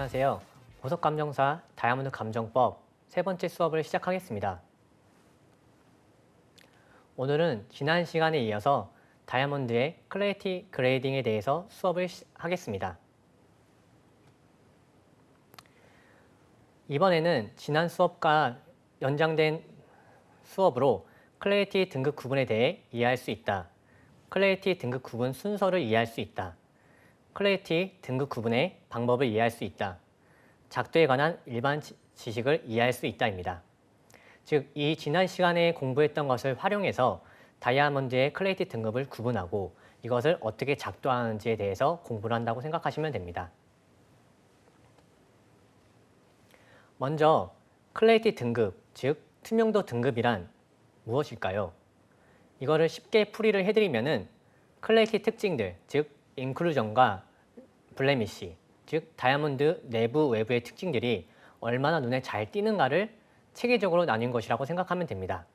안녕하세요. 보석감정사 다이아몬드 감정법 세 번째 수업을 시작하겠습니다. 오늘은 지난 시간에 이어서 다이아몬드의 클래리티 그레이딩에 대해서 수업을 하겠습니다. 이번에는 지난 수업과 연장된 수업으로 클래리티 등급 구분에 대해 이해할 수 있다. 클래리티 등급 구분 순서를 이해할 수 있다. 클래리티 등급 구분의 방법을 이해할 수 있다. 작도에 관한 일반 지식을 이해할 수 있다입니다. 즉, 이 지난 시간에 공부했던 것을 활용해서 다이아몬드의 클래리티 등급을 구분하고 이것을 어떻게 작도하는지에 대해서 공부를 한다고 생각하시면 됩니다. 먼저 클래리티 등급, 즉 투명도 등급이란 무엇일까요? 이거를 쉽게 풀이를 해드리면은 클래리티 특징들, 즉 인클루전과 블레미시, 즉 다이아몬드 내부 외부의 특징들이 얼마나 눈에 잘 띄는가를 체계적으로 나뉜 것이라고 생각하면 됩니다.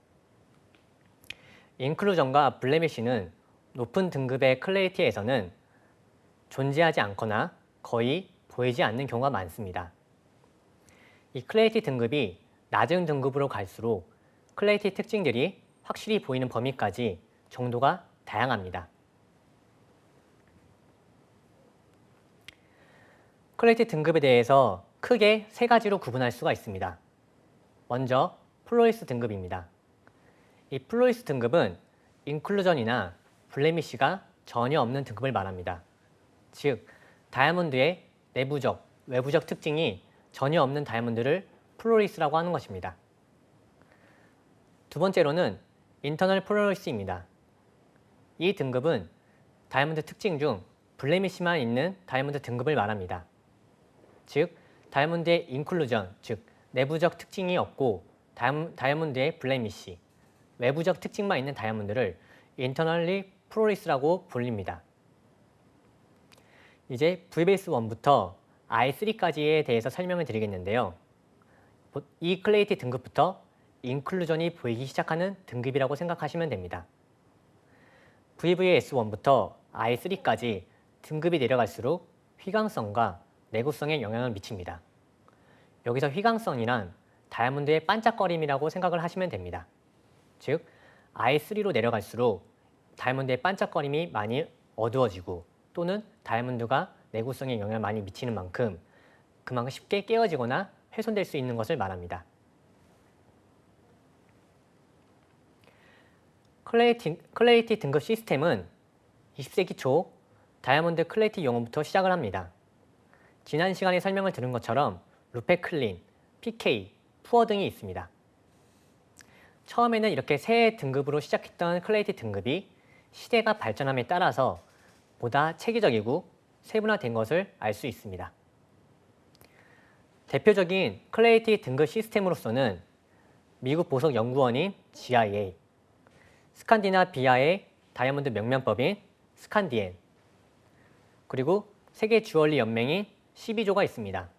인클루전과 블레미시는 높은 등급의 클래리티에서는 존재하지 않거나 거의 보이지 않는 경우가 많습니다. 이 클래리티 등급이 낮은 등급으로 갈수록 클래리티 특징들이 확실히 보이는 범위까지 정도가 다양합니다. 클래리티 등급에 대해서 크게 세 가지로 구분할 수가 있습니다. 먼저 플로이스 등급입니다. 이 플로이스 등급은 인클루전이나 블레미시가 전혀 없는 등급을 말합니다. 즉, 다이아몬드의 내부적, 외부적 특징이 전혀 없는 다이아몬드를 플로리스라고 하는 것입니다. 두 번째로는 인터널 플로리스입니다. 이 등급은 다이아몬드 특징 중 블레미시만 있는 다이아몬드 등급을 말합니다. 즉, 다이아몬드의 인클루전, 즉 내부적 특징이 없고 다이아몬드의 블레미시, 외부적 특징만 있는 다이아몬드를 인터널리 플로리스라고 불립니다. 이제 VBase 1부터 I3까지에 대해서 설명을 드리겠는데요. 이 클래리티 등급부터 인클루전이 보이기 시작하는 등급이라고 생각하시면 됩니다. VVS 1부터 I3까지 등급이 내려갈수록 휘광성과 내구성에 영향을 미칩니다. 여기서 휘광성이란 다이아몬드의 반짝거림이라고 생각을 하시면 됩니다. 즉, I3로 내려갈수록 다이아몬드의 반짝거림이 많이 어두워지고 또는 다이아몬드가 내구성에 영향을 많이 미치는 만큼 그만큼 쉽게 깨어지거나 훼손될 수 있는 것을 말합니다. 클래리티 등급 시스템은 20세기 초 다이아몬드 클래리티 용어부터 시작을 합니다. 지난 시간에 설명을 들은 것처럼 루페클린, PK, 푸어 등이 있습니다. 처음에는 이렇게 세 등급으로 시작했던 클래리티 등급이 시대가 발전함에 따라서 보다 체계적이고 세분화된 것을 알 수 있습니다. 대표적인 클래리티 등급 시스템으로서는 미국 보석연구원인 GIA, 스칸디나비아의 다이아몬드 명면법인 스칸디엔, 그리고 세계 주얼리 연맹인 12조가 있습니다.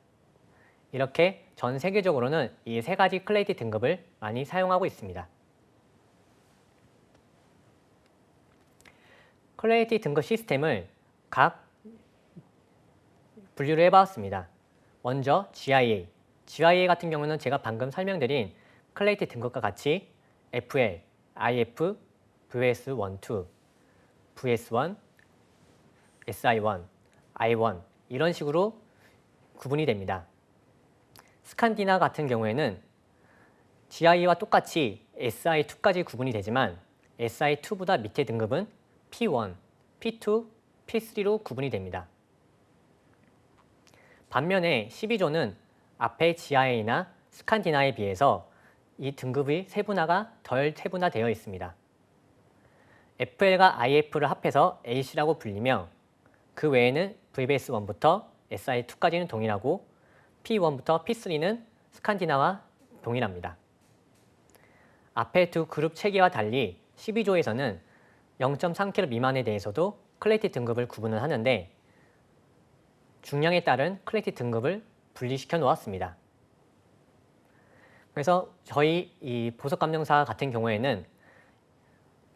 이렇게 전 세계적으로는 이 세 가지 클래리티 등급을 많이 사용하고 있습니다. 클래리티 등급 시스템을 각 분류를 해봤습니다. 먼저 GIA 같은 경우는 제가 방금 설명드린 클래리티 등급과 같이 FL, IF, VS1, 2, VS1, SI1, I1 이런 식으로 구분이 됩니다. 스칸디나 같은 경우에는 GI와 똑같이 SI2까지 구분이 되지만 SI2보다 밑에 등급은 P1, P2, P3로 구분이 됩니다. 반면에 12조는 앞에 GIA나 스칸디나에 비해서 이 등급의 세분화가 덜 세분화되어 있습니다. FL과 IF를 합해서 AC라고 불리며 그 외에는 VBS 1부터 SI2까지는 동일하고 P1부터 P3는 스칸디나와 동일합니다. 앞에 두 그룹 체계와 달리 12조에서는 0.3kg 미만에 대해서도 클래리티 등급을 구분을 하는데 중량에 따른 클래리티 등급을 분리시켜 놓았습니다. 그래서 저희 이 보석감정사 같은 경우에는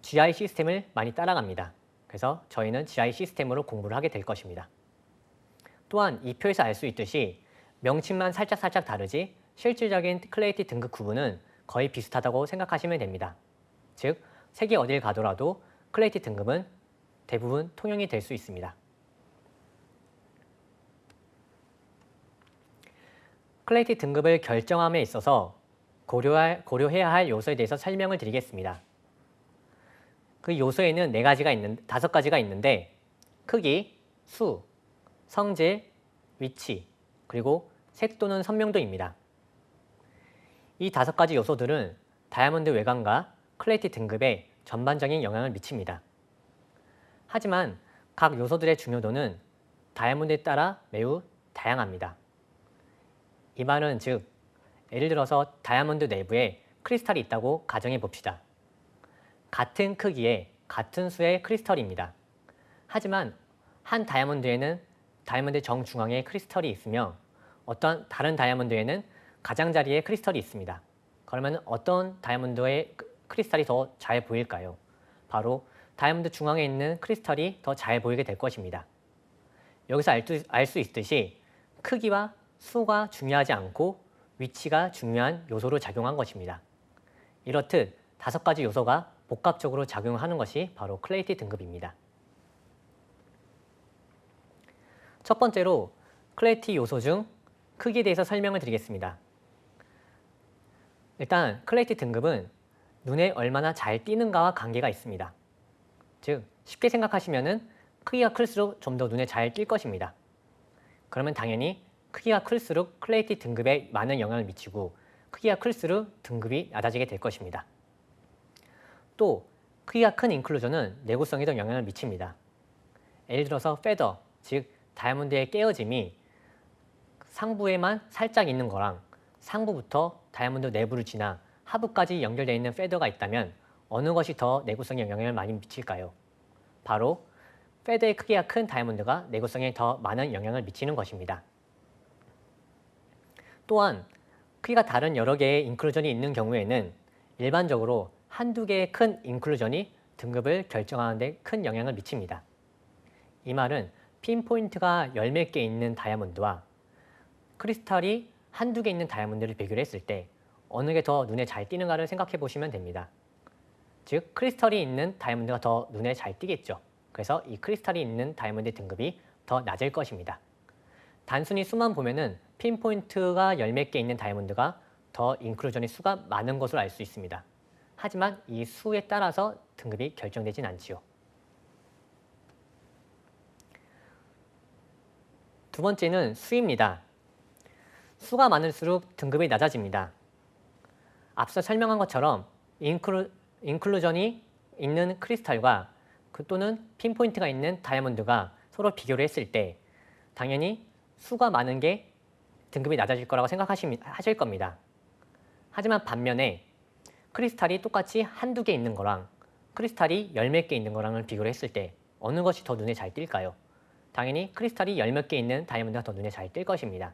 GI 시스템을 많이 따라갑니다. 그래서 저희는 GI 시스템으로 공부를 하게 될 것입니다. 또한 이 표에서 알 수 있듯이 명칭만 살짝 다르지 실질적인 클레이티 등급 구분은 거의 비슷하다고 생각하시면 됩니다. 즉, 세계 어딜 가더라도 클레이티 등급은 대부분 통용이 될 수 있습니다. 클레이티 등급을 결정함에 있어서 고려해야 할 요소에 대해서 설명을 드리겠습니다. 그 요소에는 5가지가 있는데 크기, 수, 성질, 위치, 그리고 색 또는 선명도입니다. 이 5가지 요소들은 다이아몬드 외관과 클레이티 등급에 전반적인 영향을 미칩니다. 하지만 각 요소들의 중요도는 다이아몬드에 따라 매우 다양합니다. 이 말은 즉, 예를 들어서 다이아몬드 내부에 크리스탈이 있다고 가정해 봅시다. 같은 크기의 같은 수의 크리스털입니다. 하지만 한 다이아몬드에는 다이아몬드 정중앙에 크리스털이 있으며 어떤 다른 다이아몬드에는 가장자리에 크리스털이 있습니다. 그러면 어떤 다이아몬드의 크리스탈이 더 잘 보일까요? 바로 다이아몬드 중앙에 있는 크리스털이 더 잘 보이게 될 것입니다. 여기서 알 수 있듯이 크기와 수가 중요하지 않고 위치가 중요한 요소로 작용한 것입니다. 이렇듯 5가지 요소가 복합적으로 작용하는 것이 바로 클레이티 등급입니다. 첫 번째로 클레이티 요소 중 크기에 대해서 설명을 드리겠습니다. 일단 클레이티 등급은 눈에 얼마나 잘 띄는가와 관계가 있습니다. 즉, 쉽게 생각하시면 크기가 클수록 좀 더 눈에 잘 띌 것입니다. 그러면 당연히 크기가 클수록 클레이티 등급에 많은 영향을 미치고 크기가 클수록 등급이 낮아지게 될 것입니다. 또 크기가 큰 인클루전은 내구성에도 영향을 미칩니다. 예를 들어서 페더, 즉 다이아몬드의 깨어짐이 상부에만 살짝 있는 거랑 상부부터 다이아몬드 내부를 지나 하부까지 연결되어 있는 페더가 있다면 어느 것이 더 내구성에 영향을 많이 미칠까요? 바로 페더의 크기가 큰 다이아몬드가 내구성에 더 많은 영향을 미치는 것입니다. 또한 크기가 다른 여러 개의 인클루전이 있는 경우에는 일반적으로 한두 개의 큰 인클루전이 등급을 결정하는 데 큰 영향을 미칩니다. 이 말은 핀포인트가 열 몇 개 있는 다이아몬드와 크리스탈이 한두 개 있는 다이아몬드를 비교를 했을 때 어느 게 더 눈에 잘 띄는가를 생각해 보시면 됩니다. 즉, 크리스탈이 있는 다이아몬드가 더 눈에 잘 띄겠죠. 그래서 이 크리스탈이 있는 다이아몬드 등급이 더 낮을 것입니다. 단순히 수만 보면은 핀포인트가 열 몇 개 있는 다이아몬드가 더 인클루전의 수가 많은 것으로 알 수 있습니다. 하지만 이 수에 따라서 등급이 결정되진 않지요. 두 번째는 수입니다. 수가 많을수록 등급이 낮아집니다. 앞서 설명한 것처럼 인클루전이 있는 크리스탈과 또는 핀포인트가 있는 다이아몬드가 서로 비교를 했을 때 당연히 수가 많은 게 등급이 낮아질 거라고 생각하실 겁니다. 하지만 반면에 크리스탈이 똑같이 한두 개 있는 거랑 크리스탈이 열 몇 개 있는 거랑을 비교를 했을 때 어느 것이 더 눈에 잘 띌까요? 당연히 크리스탈이 열 몇 개 있는 다이아몬드가 더 눈에 잘 띌 것입니다.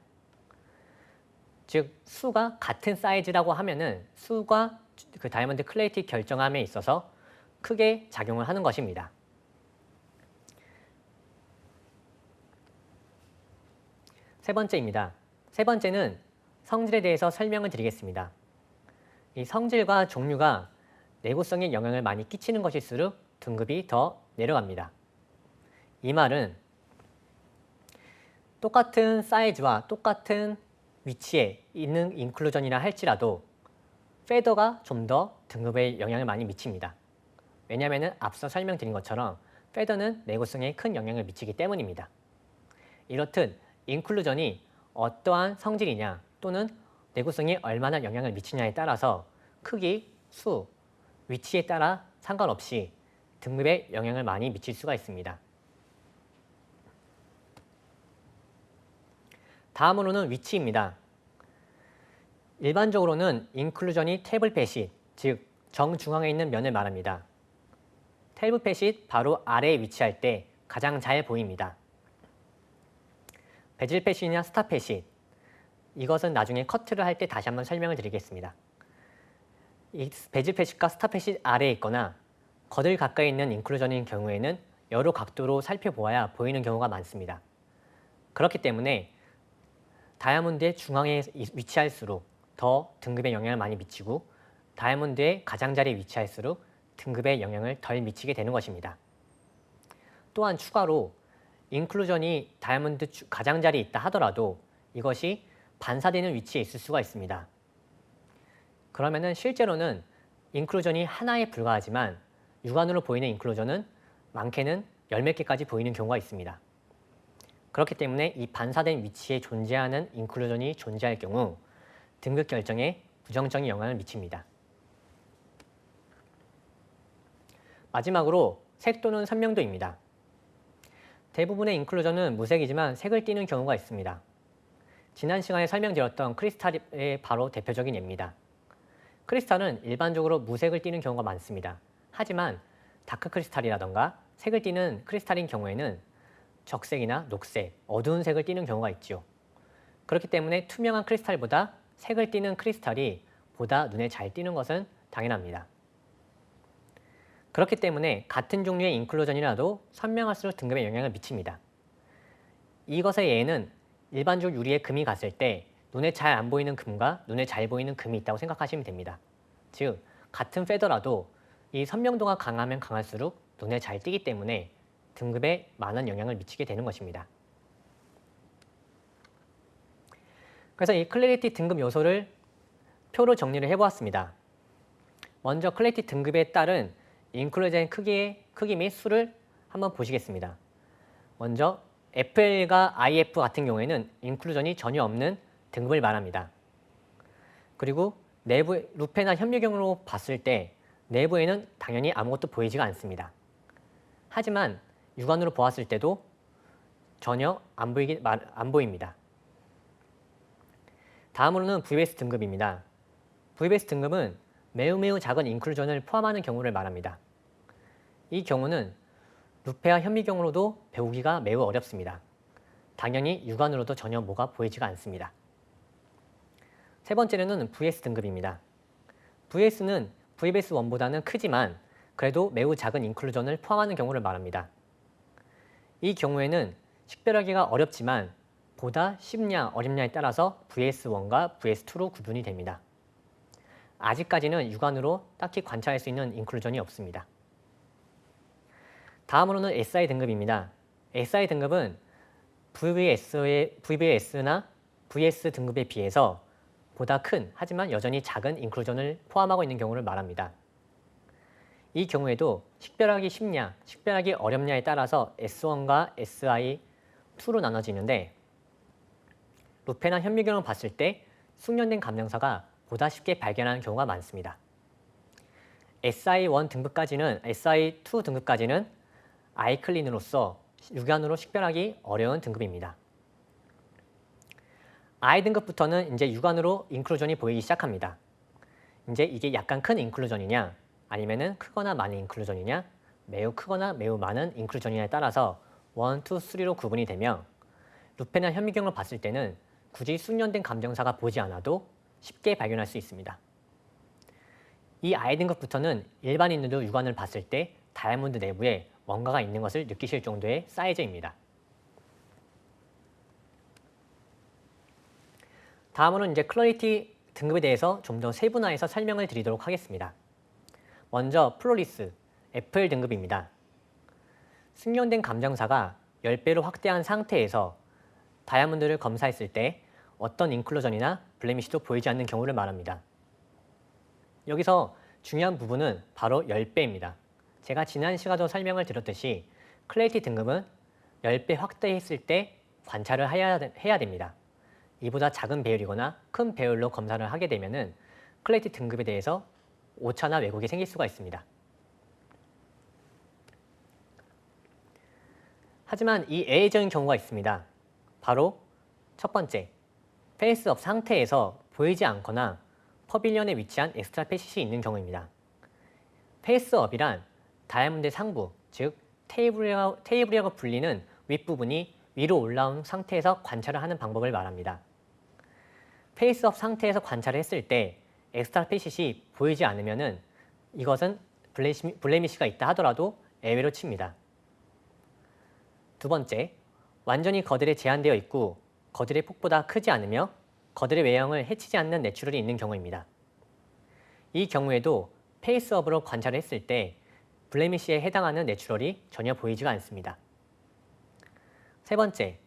즉, 수가 같은 사이즈라고 하면은 수가 그 다이아몬드 클레이티 결정함에 있어서 크게 작용을 하는 것입니다. 세 번째입니다. 세 번째는 성질에 대해서 설명을 드리겠습니다. 이 성질과 종류가 내구성에 영향을 많이 끼치는 것일수록 등급이 더 내려갑니다. 이 말은 똑같은 사이즈와 똑같은 위치에 있는 인클루전이라 할지라도 페더가 좀 더 등급에 영향을 많이 미칩니다. 왜냐하면 앞서 설명드린 것처럼 페더는 내구성에 큰 영향을 미치기 때문입니다. 이렇듯 인클루전이 어떠한 성질이냐 또는 내구성에 얼마나 영향을 미치냐에 따라서 크기, 수, 위치에 따라 상관없이 등급에 영향을 많이 미칠 수가 있습니다. 다음으로는 위치입니다. 일반적으로는 인클루전이 테이블 패시, 즉 정중앙에 있는 면을 말합니다. 테이블 패시 바로 아래에 위치할 때 가장 잘 보입니다. 베질 패시나 스타 패시, 이것은 나중에 커트를 할 때 다시 한번 설명을 드리겠습니다. 이 베질 패시가 스타 패시 아래에 있거나 거들 가까이 있는 인클루전인 경우에는 여러 각도로 살펴보아야 보이는 경우가 많습니다. 그렇기 때문에 다이아몬드의 중앙에 위치할수록 더 등급에 영향을 많이 미치고 다이아몬드의 가장자리에 위치할수록 등급에 영향을 덜 미치게 되는 것입니다. 또한 추가로 인클루전이 다이아몬드 가장자리에 있다 하더라도 이것이 반사되는 위치에 있을 수가 있습니다. 그러면은 실제로는 인클루전이 하나에 불과하지만 육안으로 보이는 인클루전은 많게는 열 몇 개까지 보이는 경우가 있습니다. 그렇기 때문에 이 반사된 위치에 존재하는 인클루전이 존재할 경우 등급 결정에 부정적인 영향을 미칩니다. 마지막으로 색 또는 선명도입니다. 대부분의 인클루전은 무색이지만 색을 띠는 경우가 있습니다. 지난 시간에 설명드렸던 크리스탈의 바로 대표적인 예입니다. 크리스탈은 일반적으로 무색을 띠는 경우가 많습니다. 하지만 다크 크리스탈이라던가 색을 띠는 크리스탈인 경우에는 적색이나 녹색, 어두운 색을 띠는 경우가 있죠. 그렇기 때문에 투명한 크리스탈보다 색을 띠는 크리스탈이 보다 눈에 잘 띄는 것은 당연합니다. 그렇기 때문에 같은 종류의 인클루전이라도 선명할수록 등급에 영향을 미칩니다. 이것의 예는 일반적 유리에 금이 갔을 때 눈에 잘 안 보이는 금과 눈에 잘 보이는 금이 있다고 생각하시면 됩니다. 즉, 같은 패더라도 이 선명도가 강하면 강할수록 눈에 잘 띄기 때문에 등급에 많은 영향을 미치게 되는 것입니다. 그래서 이 클래리티 등급 요소를 표로 정리를 해보았습니다. 먼저 클래리티 등급에 따른 인클루전 크기 및 수를 한번 보시겠습니다. 먼저 FL과 IF 같은 경우에는 인클루전이 전혀 없는 등급을 말합니다. 그리고 내부 루페나 현미경으로 봤을 때 내부에는 당연히 아무것도 보이지가 않습니다. 하지만 육안으로 보았을 때도 전혀 안 보입니다. 다음으로는 VBS 등급입니다. VBS 등급은 매우 작은 인클루전을 포함하는 경우를 말합니다. 이 경우는 루페와 현미경으로도 배우기가 매우 어렵습니다. 당연히 육안으로도 전혀 뭐가 보이지가 않습니다. 세 번째로는 VS 등급입니다. VS는 VBS1보다는 크지만 그래도 매우 작은 인클루전을 포함하는 경우를 말합니다. 이 경우에는 식별하기가 어렵지만 보다 쉽냐 어렵냐에 따라서 VS1과 VS2로 구분이 됩니다. 아직까지는 육안으로 딱히 관찰할 수 있는 인클루전이 없습니다. 다음으로는 SI 등급입니다. SI 등급은 VBS나 VS 등급에 비해서 보다 큰 하지만 여전히 작은 인클루전을 포함하고 있는 경우를 말합니다. 이 경우에도 식별하기 쉽냐, 식별하기 어렵냐에 따라서 S1과 SI2로 나눠지는데 루페나 현미경을 봤을 때 숙련된 감정사가 보다 쉽게 발견하는 경우가 많습니다. SI1 등급까지는, SI2 등급까지는 아이클린으로서 육안으로 식별하기 어려운 등급입니다. I 등급부터는 이제 육안으로 인클루전이 보이기 시작합니다. 이제 이게 약간 큰 인클루전이냐, 아니면은 크거나 많은 인클루전이냐, 매우 크거나 매우 많은 인클루전이냐에 따라서 1, 2, 3로 구분이 되며 루페나 현미경을 봤을 때는 굳이 숙련된 감정사가 보지 않아도 쉽게 발견할 수 있습니다. 이 I 등급부터는 일반인들도 육안을 봤을 때 다이아몬드 내부에 뭔가가 있는 것을 느끼실 정도의 사이즈입니다. 다음으로는 이제 클래리티 등급에 대해서 좀 더 세분화해서 설명을 드리도록 하겠습니다. 먼저 플로리스, FL 등급입니다. 숙련된 감정사가 10배로 확대한 상태에서 다이아몬드를 검사했을 때 어떤 인클루전이나 블레미시도 보이지 않는 경우를 말합니다. 여기서 중요한 부분은 바로 10배입니다. 제가 지난 시간에도 설명을 드렸듯이 클래리티 등급은 10배 확대했을 때 관찰을 해야 됩니다. 이보다 작은 배율이거나 큰 배율로 검사를 하게 되면 클래리티 등급에 대해서 오차나 왜곡이 생길 수가 있습니다. 하지만 이 예외적인 경우가 있습니다. 바로 첫 번째, 페이스업 상태에서 보이지 않거나 퍼빌리언에 위치한 엑스트라 패시시 있는 경우입니다. 페이스업이란 다이아몬드의 상부, 즉 테이블이라고 불리는 윗부분이 위로 올라온 상태에서 관찰을 하는 방법을 말합니다. 페이스업 상태에서 관찰을 했을 때 엑스트라 패시시 보이지 않으면 이것은 블레미시가 있다 하더라도 예외로 칩니다. 두 번째, 완전히 거들에 제한되어 있고 거들의 폭보다 크지 않으며 거들의 외형을 해치지 않는 내추럴이 있는 경우입니다. 이 경우에도 페이스업으로 관찰을 했을 때 블레미쉬에 해당하는 내추럴이 전혀 보이지가 않습니다. 세 번째,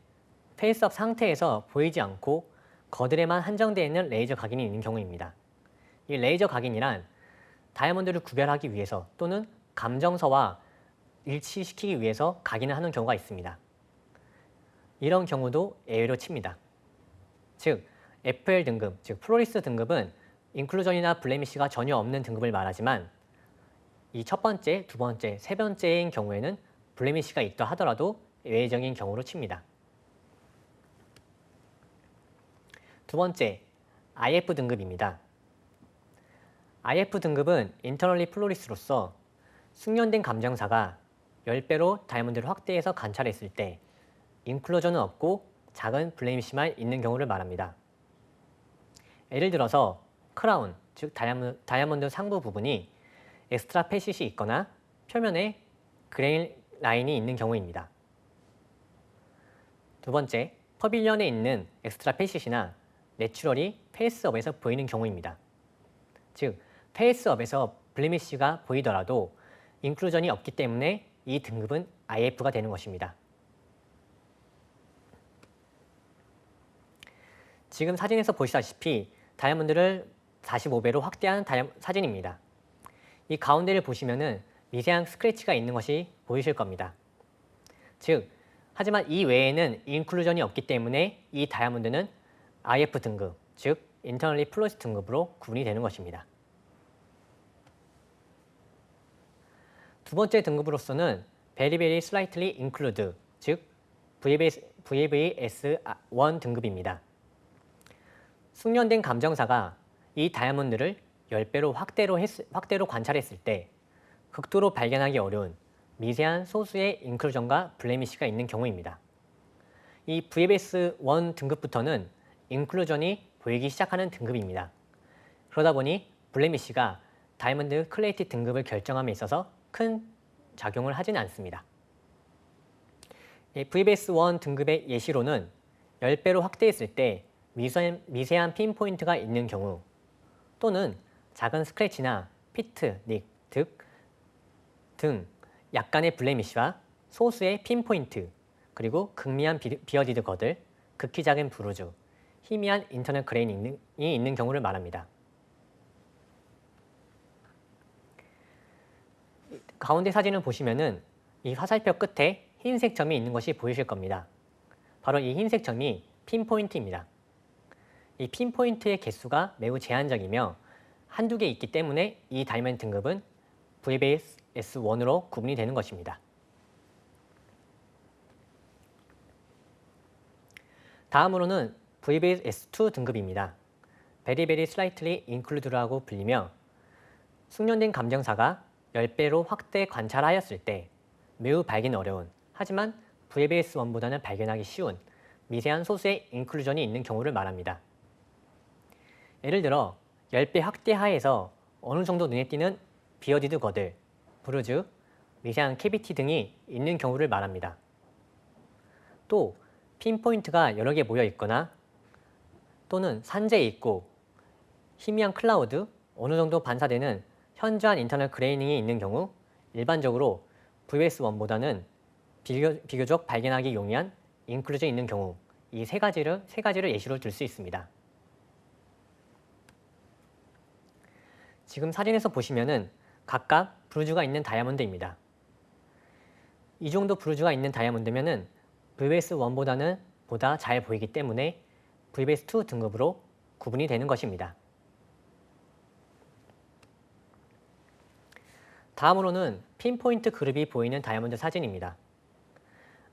페이스업 상태에서 보이지 않고 거들에만 한정되어 있는 레이저 각인이 있는 경우입니다. 이 레이저 각인이란 다이아몬드를 구별하기 위해서 또는 감정서와 일치시키기 위해서 각인을 하는 경우가 있습니다. 이런 경우도 예외로 칩니다. 즉, FL 등급, 즉 플로리스 등급은 인클루전이나 블레미쉬가 전혀 없는 등급을 말하지만 이 첫 번째, 두 번째, 세 번째인 경우에는 블레미쉬가 있다 하더라도 예외적인 경우로 칩니다. 두 번째, IF 등급입니다. IF 등급은 인터널리 플로리스로서 숙련된 감정사가 10배로 다이아몬드를 확대해서 관찰했을 때 인클루전은 없고 작은 블레미쉬만 있는 경우를 말합니다. 예를 들어서 크라운, 즉 다이아몬드 상부 부분이 엑스트라 패시시 있거나 표면에 그레인 라인이 있는 경우입니다. 두 번째, 퍼빌리언에 있는 엑스트라 패시시나 내추럴이 페이스업에서 보이는 경우입니다. 즉, 페이스업에서 블레미쉬가 보이더라도 인클루전이 없기 때문에 이 등급은 IF가 되는 것입니다. 지금 사진에서 보시다시피 다이아몬드를 45배로 확대한 사진입니다. 이 가운데를 보시면은 미세한 스크래치가 있는 것이 보이실 겁니다. 즉, 하지만 이 외에는 인클루전이 없기 때문에 이 다이아몬드는 IF 등급, 즉 인터널리 플로리스 등급으로 구분이 되는 것입니다. 두 번째 등급으로서는 Very Very Slightly Include, 즉 VVS1 등급입니다. 숙련된 감정사가 이 다이아몬드를 10배로 확대로 관찰했을 때 극도로 발견하기 어려운 미세한 소수의 인클루전과 블레미쉬가 있는 경우입니다. 이 VVS1 등급부터는 인클루전이 보이기 시작하는 등급입니다. 그러다 보니 블레미쉬가 다이아몬드 클래리티 등급을 결정함에 있어서 큰 작용을 하지는 않습니다. VVS1 등급의 예시로는 10배로 확대했을 때 미세한 핀포인트가 있는 경우 또는 작은 스크래치나 피트, 닉 등 약간의 블레미쉬와 소수의 핀포인트 그리고 극미한 비어디드 거들, 극히 작은 브루즈, 희미한 인터널 그레인이 있는 경우를 말합니다. 가운데 사진을 보시면은 이 화살표 끝에 흰색 점이 있는 것이 보이실 겁니다. 바로 이 흰색 점이 핀포인트입니다. 이 핀포인트의 개수가 매우 제한적이며 한두 개 있기 때문에 이 다이아몬드 등급은 VVS1으로 구분이 되는 것입니다. 다음으로는 VVS2 등급입니다. Very Very Slightly Include라고 불리며 숙련된 감정사가 10배로 확대 관찰하였을 때 매우 발견 어려운 하지만 VVS1보다는 발견하기 쉬운 미세한 소수의 인클루전이 있는 경우를 말합니다. 예를 들어 10배 확대하에서 어느 정도 눈에 띄는 비어디드 거들, 브루즈, 미세한 캐비티 등이 있는 경우를 말합니다. 또 핀포인트가 여러 개 모여 있거나 또는 산재에 있고 희미한 클라우드, 어느 정도 반사되는 현저한 인터널 그레이닝이 있는 경우 일반적으로 VVS1보다는 비교적 발견하기 용이한 인클루전이 있는 경우 이 세 가지를 예시로 들 수 있습니다. 지금 사진에서 보시면은 각각 브루즈가 있는 다이아몬드입니다. 이 정도 브루즈가 있는 다이아몬드면은 VVS1보다는 보다 잘 보이기 때문에 VVS2 등급으로 구분이 되는 것입니다. 다음으로는 핀포인트 그룹이 보이는 다이아몬드 사진입니다.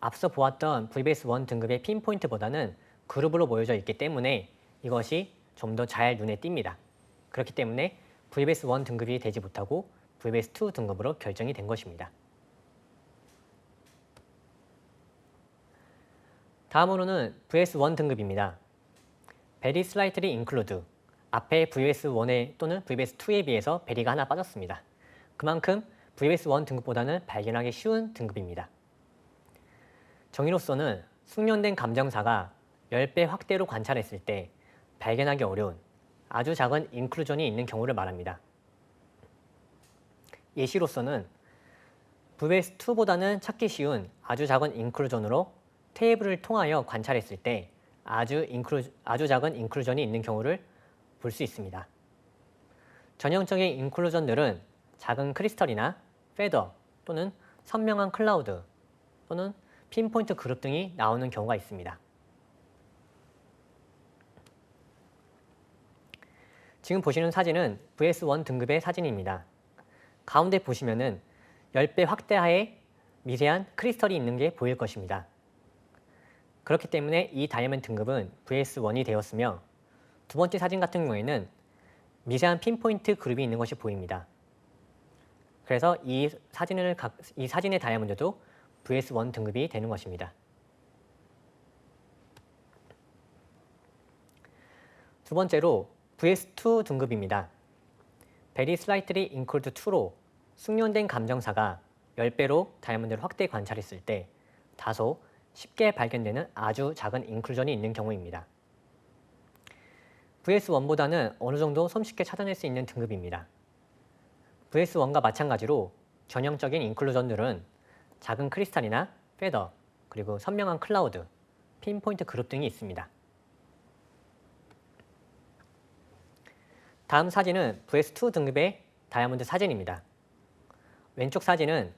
앞서 보았던 VVS1 등급의 핀포인트보다는 그룹으로 모여져 있기 때문에 이것이 좀 더 잘 눈에 띕니다. 그렇기 때문에 VVS1 등급이 되지 못하고 VVS2 등급으로 결정이 된 것입니다. 다음으로는 VVS1 등급입니다. Very Slightly Include, 앞에 VVS1에 또는 VVS2에 비해서 베리가 하나 빠졌습니다. 그만큼 VVS1 등급보다는 발견하기 쉬운 등급입니다. 정의로서는 숙련된 감정사가 10배 확대로 관찰했을 때 발견하기 어려운 아주 작은 인클루전이 있는 경우를 말합니다. 예시로서는 VS2보다는 찾기 쉬운 아주 작은 인클루전으로 테이블을 통하여 관찰했을 때 아주 작은 인클루전이 있는 경우를 볼 수 있습니다. 전형적인 인클루전들은 작은 크리스털이나 페더 또는 선명한 클라우드 또는 핀포인트 그룹 등이 나오는 경우가 있습니다. 지금 보시는 사진은 VS1 등급의 사진입니다. 가운데 보시면은 10배 확대하에 미세한 크리스털이 있는 게 보일 것입니다. 그렇기 때문에 이 다이아몬드 등급은 VS1이 되었으며 두 번째 사진 같은 경우에는 미세한 핀포인트 그룹이 있는 것이 보입니다. 그래서 이 사진의 다이아몬드도 VS1 등급이 되는 것입니다. 두 번째로 VS2 등급입니다. Very slightly include 2로 숙련된 감정사가 10배로 다이아몬드를 확대 관찰했을 때 다소 쉽게 발견되는 아주 작은 인클루전이 있는 경우입니다. VS1보다는 어느 정도 손쉽게 찾아낼 수 있는 등급입니다. VS1과 마찬가지로 전형적인 인클루전들은 작은 크리스탈이나 페더, 그리고 선명한 클라우드, 핀포인트 그룹 등이 있습니다. 다음 사진은 VS2 등급의 다이아몬드 사진입니다. 왼쪽 사진은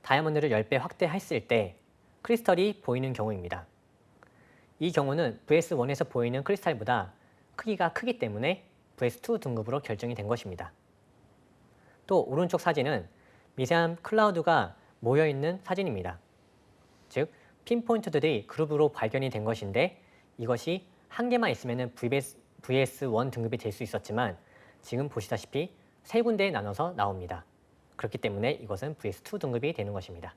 다이아몬드를 10배 확대했을 때 크리스털이 보이는 경우입니다. 이 경우는 VS1에서 보이는 크리스탈보다 크기가 크기 때문에 VS2 등급으로 결정이 된 것입니다. 또 오른쪽 사진은 미세한 클라우드가 모여있는 사진입니다. 즉, 핀포인트들이 그룹으로 발견이 된 것인데 이것이 한 개만 있으면 VS1 등급이 될 수 있었지만 지금 보시다시피 세 군데에 나눠서 나옵니다. 그렇기 때문에 이것은 VS2 등급이 되는 것입니다.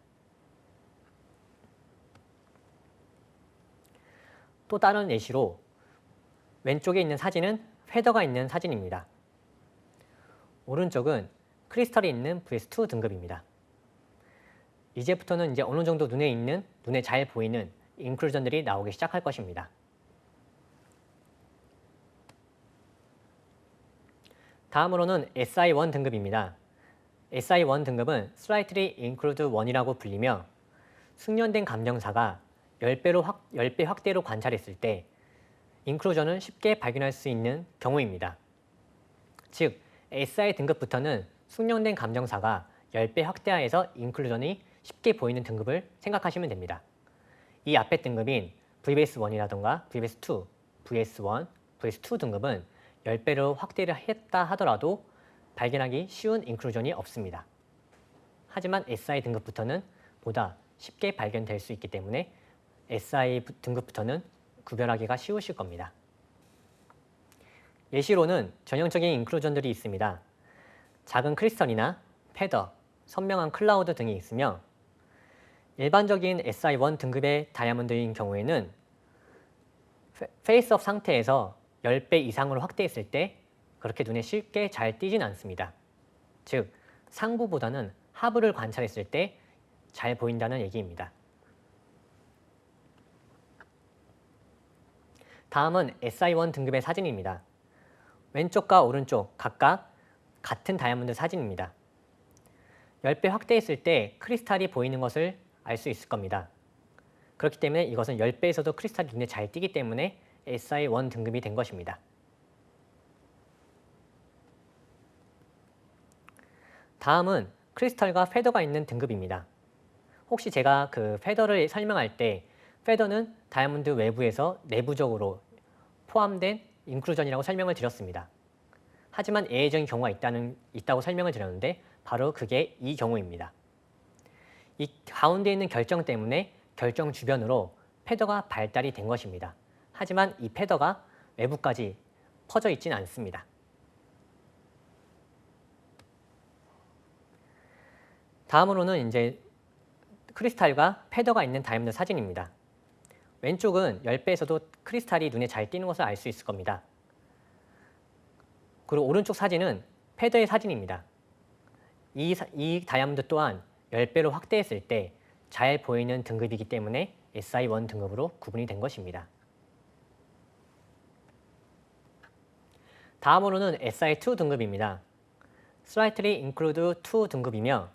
또 다른 예시로 왼쪽에 있는 사진은 페더가 있는 사진입니다. 오른쪽은 크리스털이 있는 VS2 등급입니다. 이제부터는 어느 정도 눈에 잘 보이는 인클루전들이 나오기 시작할 것입니다. 다음으로는 SI1 등급입니다. SI1 등급은 Slightly Include 1이라고 불리며 숙련된 감정사가 10배 확대로 관찰했을 때 인클루전을 쉽게 발견할 수 있는 경우입니다. 즉, SI 등급부터는 숙련된 감정사가 10배 확대하에서 인클루전이 쉽게 보이는 등급을 생각하시면 됩니다. 이 앞에 등급인 VS1이라던가 VS2, VS1, VS2 등급은 10배로 확대를 했다 하더라도 발견하기 쉬운 인클루전이 없습니다. 하지만 SI 등급부터는 보다 쉽게 발견될 수 있기 때문에 SI 등급부터는 구별하기가 쉬우실 겁니다. 예시로는 전형적인 인클루전들이 있습니다. 작은 크리스털이나 페더, 선명한 클라우드 등이 있으며 일반적인 SI1 등급의 다이아몬드인 경우에는 페이스업 상태에서 10배 이상으로 확대했을 때 그렇게 눈에 쉽게 잘 띄진 않습니다. 즉, 상부보다는 하부를 관찰했을 때 잘 보인다는 얘기입니다. 다음은 SI1 등급의 사진입니다. 왼쪽과 오른쪽 각각 같은 다이아몬드 사진입니다. 10배 확대했을 때 크리스탈이 보이는 것을 알 수 있을 겁니다. 그렇기 때문에 이것은 10배에서도 크리스탈이 눈에 잘 띄기 때문에 SI1 등급이 된 것입니다. 다음은 크리스털과 페더가 있는 등급입니다. 혹시 제가 그 페더를 설명할 때 페더는 다이아몬드 외부에서 내부적으로 포함된 인클루전이라고 설명을 드렸습니다. 하지만 예외적인 경우가 있다고 설명을 드렸는데 바로 그게 이 경우입니다. 이 가운데 있는 결정 때문에 결정 주변으로 패더가 발달이 된 것입니다. 하지만 이 패더가 외부까지 퍼져 있지는 않습니다. 다음으로는 크리스탈과 패더가 있는 다이아몬드 사진입니다. 왼쪽은 10배에서도 크리스탈이 눈에 잘 띄는 것을 알 수 있을 겁니다. 그리고 오른쪽 사진은 패더의 사진입니다. 이 다이아몬드 또한 10배로 확대했을 때 잘 보이는 등급이기 때문에 SI1 등급으로 구분이 된 것입니다. 다음으로는 SI2 등급입니다. Slightly Include 2 등급이며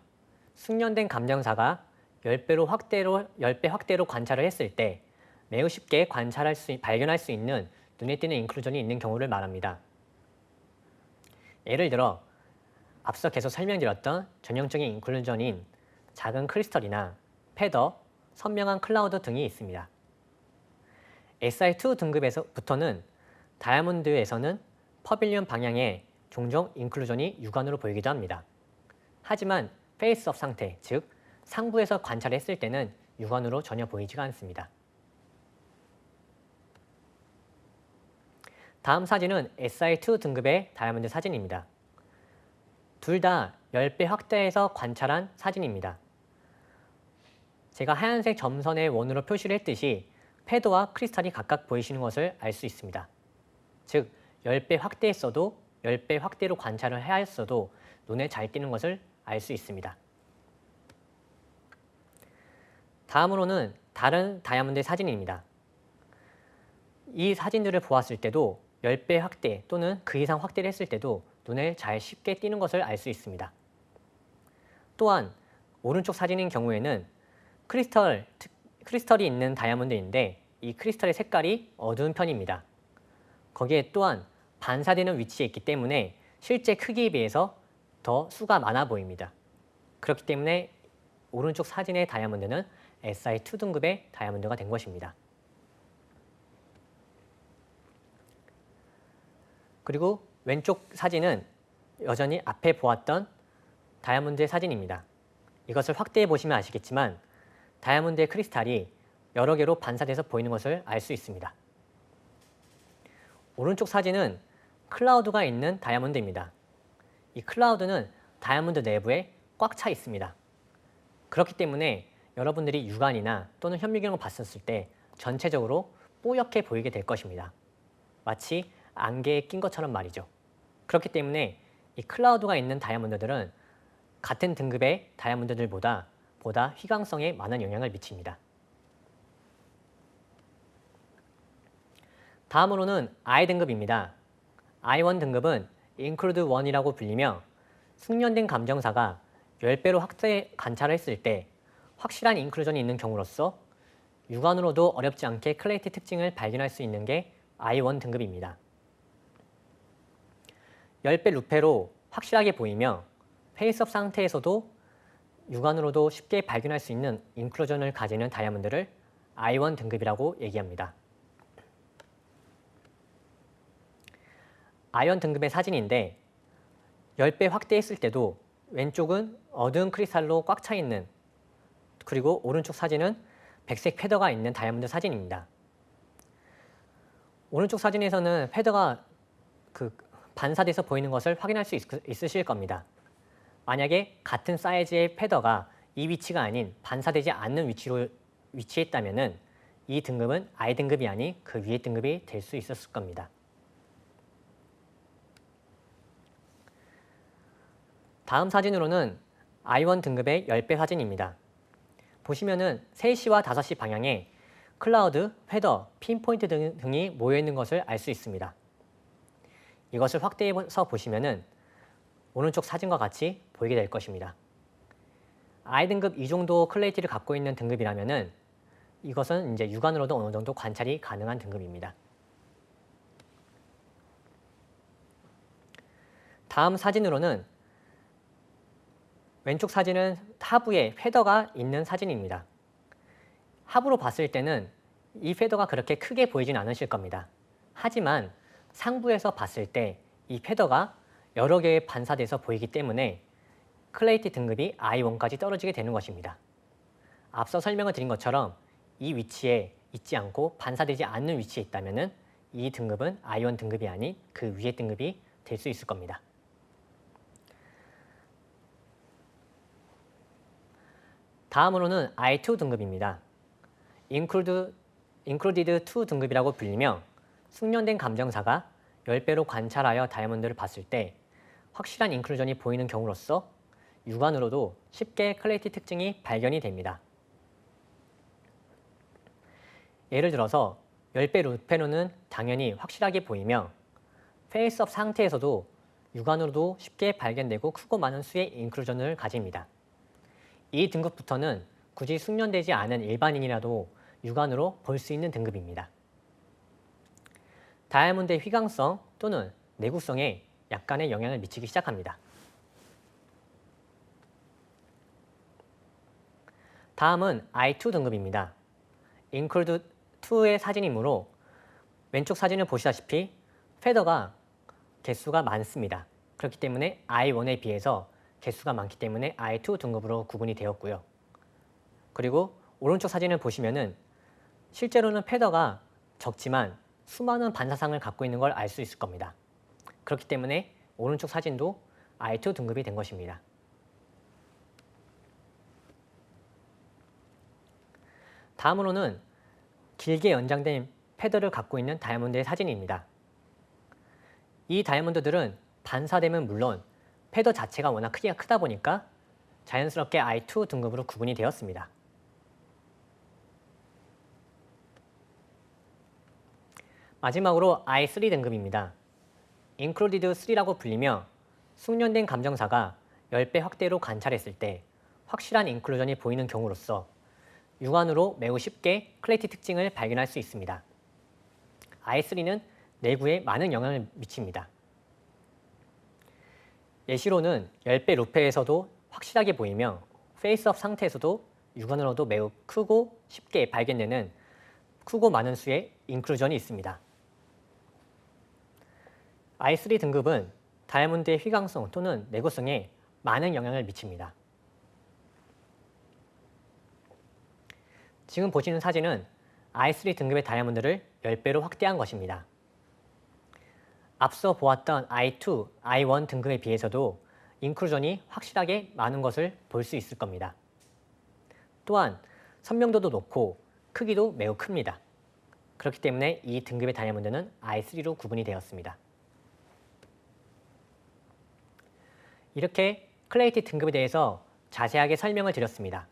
숙련된 감정사가 10배 확대로 관찰을 했을 때 매우 쉽게 발견할 수 있는 눈에 띄는 인클루전이 있는 경우를 말합니다. 예를 들어 앞서 계속 설명드렸던 전형적인 인클루전인 작은 크리스털이나 패더, 선명한 클라우드 등이 있습니다. SI2 등급에서부터는 다이아몬드에서는 퍼빌리온 방향에 종종 인클루전이 육안으로 보이기도 합니다. 하지만 페이스업 상태, 즉 상부에서 관찰했을 때는 육안으로 전혀 보이지가 않습니다. 다음 사진은 SI2 등급의 다이아몬드 사진입니다. 둘 다 10배 확대해서 관찰한 사진입니다. 제가 하얀색 점선의 원으로 표시를 했듯이 패드와 크리스탈이 각각 보이시는 것을 알 수 있습니다. 즉 10배 확대했어도 10배 확대로 관찰을 해야 했어도 눈에 잘 띄는 것을 알 수 있습니다. 다음으로는 다른 다이아몬드의 사진입니다. 이 사진들을 보았을 때도 10배 확대 또는 그 이상 확대를 했을 때도 눈에 잘 쉽게 띄는 것을 알 수 있습니다. 또한 오른쪽 사진인 경우에는 크리스털이 있는 다이아몬드인데 이 크리스털의 색깔이 어두운 편입니다. 거기에 또한 반사되는 위치에 있기 때문에 실제 크기에 비해서 더 수가 많아 보입니다. 그렇기 때문에 오른쪽 사진의 다이아몬드는 SI2 등급의 다이아몬드가 된 것입니다. 그리고 왼쪽 사진은 여전히 앞에 보았던 다이아몬드의 사진입니다. 이것을 확대해 보시면 아시겠지만 다이아몬드의 크리스탈이 여러 개로 반사돼서 보이는 것을 알 수 있습니다. 오른쪽 사진은 클라우드가 있는 다이아몬드입니다. 이 클라우드는 다이아몬드 내부에 꽉 차 있습니다. 그렇기 때문에 여러분들이 육안이나 또는 현미경을 봤었을 때 전체적으로 뽀얗게 보이게 될 것입니다. 마치 안개에 낀 것처럼 말이죠. 그렇기 때문에 이 클라우드가 있는 다이아몬드들은 같은 등급의 다이아몬드들보다 휘광성에 많은 영향을 미칩니다. 다음으로는 I 등급입니다. I1 등급은 Include 1이라고 불리며 숙련된 감정사가 10배로 확대 관찰을 했을 때 확실한 인클루전이 있는 경우로서 육안으로도 어렵지 않게 클래리티 특징을 발견할 수 있는 게 I1 등급입니다. 10배 루페로 확실하게 보이며 페이스업 상태에서도 육안으로도 쉽게 발견할 수 있는 인클루전을 가지는 다이아몬드를 I1 등급이라고 얘기합니다. I1 등급의 사진인데 10배 확대했을 때도 왼쪽은 어두운 크리스탈로 꽉 차 있는, 그리고 오른쪽 사진은 백색 패더가 있는 다이아몬드 사진입니다. 오른쪽 사진에서는 패더가 반사돼서 보이는 것을 확인할 수 있으실 겁니다. 만약에 같은 사이즈의 패더가 이 위치가 아닌 반사되지 않는 위치에 있다면 이 등급은 I 등급이 아닌 그 위의 등급이 될 수 있었을 겁니다. 다음 사진으로는 I1 등급의 10배 사진입니다. 보시면은 3시와 5시 방향에 클라우드, 패더, 핀포인트 등이 모여있는 것을 알 수 있습니다. 이것을 확대해서 보시면은 오른쪽 사진과 같이 보이게 될 것입니다. I 등급 이 정도 클래리티를 갖고 있는 등급이라면은 이것은 이제 육안으로도 어느 정도 관찰이 가능한 등급입니다. 다음 사진으로는 왼쪽 사진은 하부에 패더가 있는 사진입니다. 하부로 봤을 때는 이 패더가 그렇게 크게 보이진 않으실 겁니다. 하지만 상부에서 봤을 때 이 패더가 여러 개에 반사돼서 보이기 때문에 클래리티 등급이 I1까지 떨어지게 되는 것입니다. 앞서 설명을 드린 것처럼 이 위치에 있지 않고 반사되지 않는 위치에 있다면 이 등급은 I1 등급이 아닌 그 위의 등급이 될 수 있을 겁니다. 다음으로는 I2 등급입니다. Included 2 등급이라고 불리며 숙련된 감정사가 10배로 관찰하여 다이아몬드를 봤을 때 확실한 인클루전이 보이는 경우로서 육안으로도 쉽게 클래리티 특징이 발견이 됩니다. 예를 들어서 10배 루페로는 당연히 확실하게 보이며 페이스업 상태에서도 육안으로도 쉽게 발견되고 크고 많은 수의 인클루전을 가집니다. 이 등급부터는 굳이 숙련되지 않은 일반인이라도 육안으로 볼 수 있는 등급입니다. 다이아몬드의 휘광성 또는 내구성에 약간의 영향을 미치기 시작합니다. 다음은 I2 등급입니다. Include 2의 사진이므로 왼쪽 사진을 보시다시피 페더가 개수가 많습니다. 그렇기 때문에 I1에 비해서 개수가 많기 때문에 I2 등급으로 구분이 되었고요. 그리고 오른쪽 사진을 보시면은 실제로는 페더가 적지만 수많은 반사상을 갖고 있는 걸 알 수 있을 겁니다. 그렇기 때문에 오른쪽 사진도 I2 등급이 된 것입니다. 다음으로는 길게 연장된 패드를 갖고 있는 다이아몬드의 사진입니다. 이 다이아몬드들은 반사되면 물론 패드 자체가 워낙 크기가 크다 보니까 자연스럽게 I2 등급으로 구분이 되었습니다. 마지막으로 I3 등급입니다. Included 3라고 불리며 숙련된 감정사가 10배 확대로 관찰했을 때 확실한 인클루전이 보이는 경우로서 육안으로 매우 쉽게 클래리티 특징을 발견할 수 있습니다. I3는 내구에 많은 영향을 미칩니다. 예시로는 10배 루페에서도 확실하게 보이며 페이스업 상태에서도 육안으로도 매우 크고 쉽게 발견되는 크고 많은 수의 인클루전이 있습니다. I3 등급은 다이아몬드의 휘광성 또는 내구성에 많은 영향을 미칩니다. 지금 보시는 사진은 I3 등급의 다이아몬드를 10배로 확대한 것입니다. 앞서 보았던 I2, I1 등급에 비해서도 인클루전이 확실하게 많은 것을 볼 수 있을 겁니다. 또한 선명도도 높고 크기도 매우 큽니다. 그렇기 때문에 이 등급의 다이아몬드는 I3로 구분이 되었습니다. 이렇게 클래리티 등급에 대해서 자세하게 설명을 드렸습니다.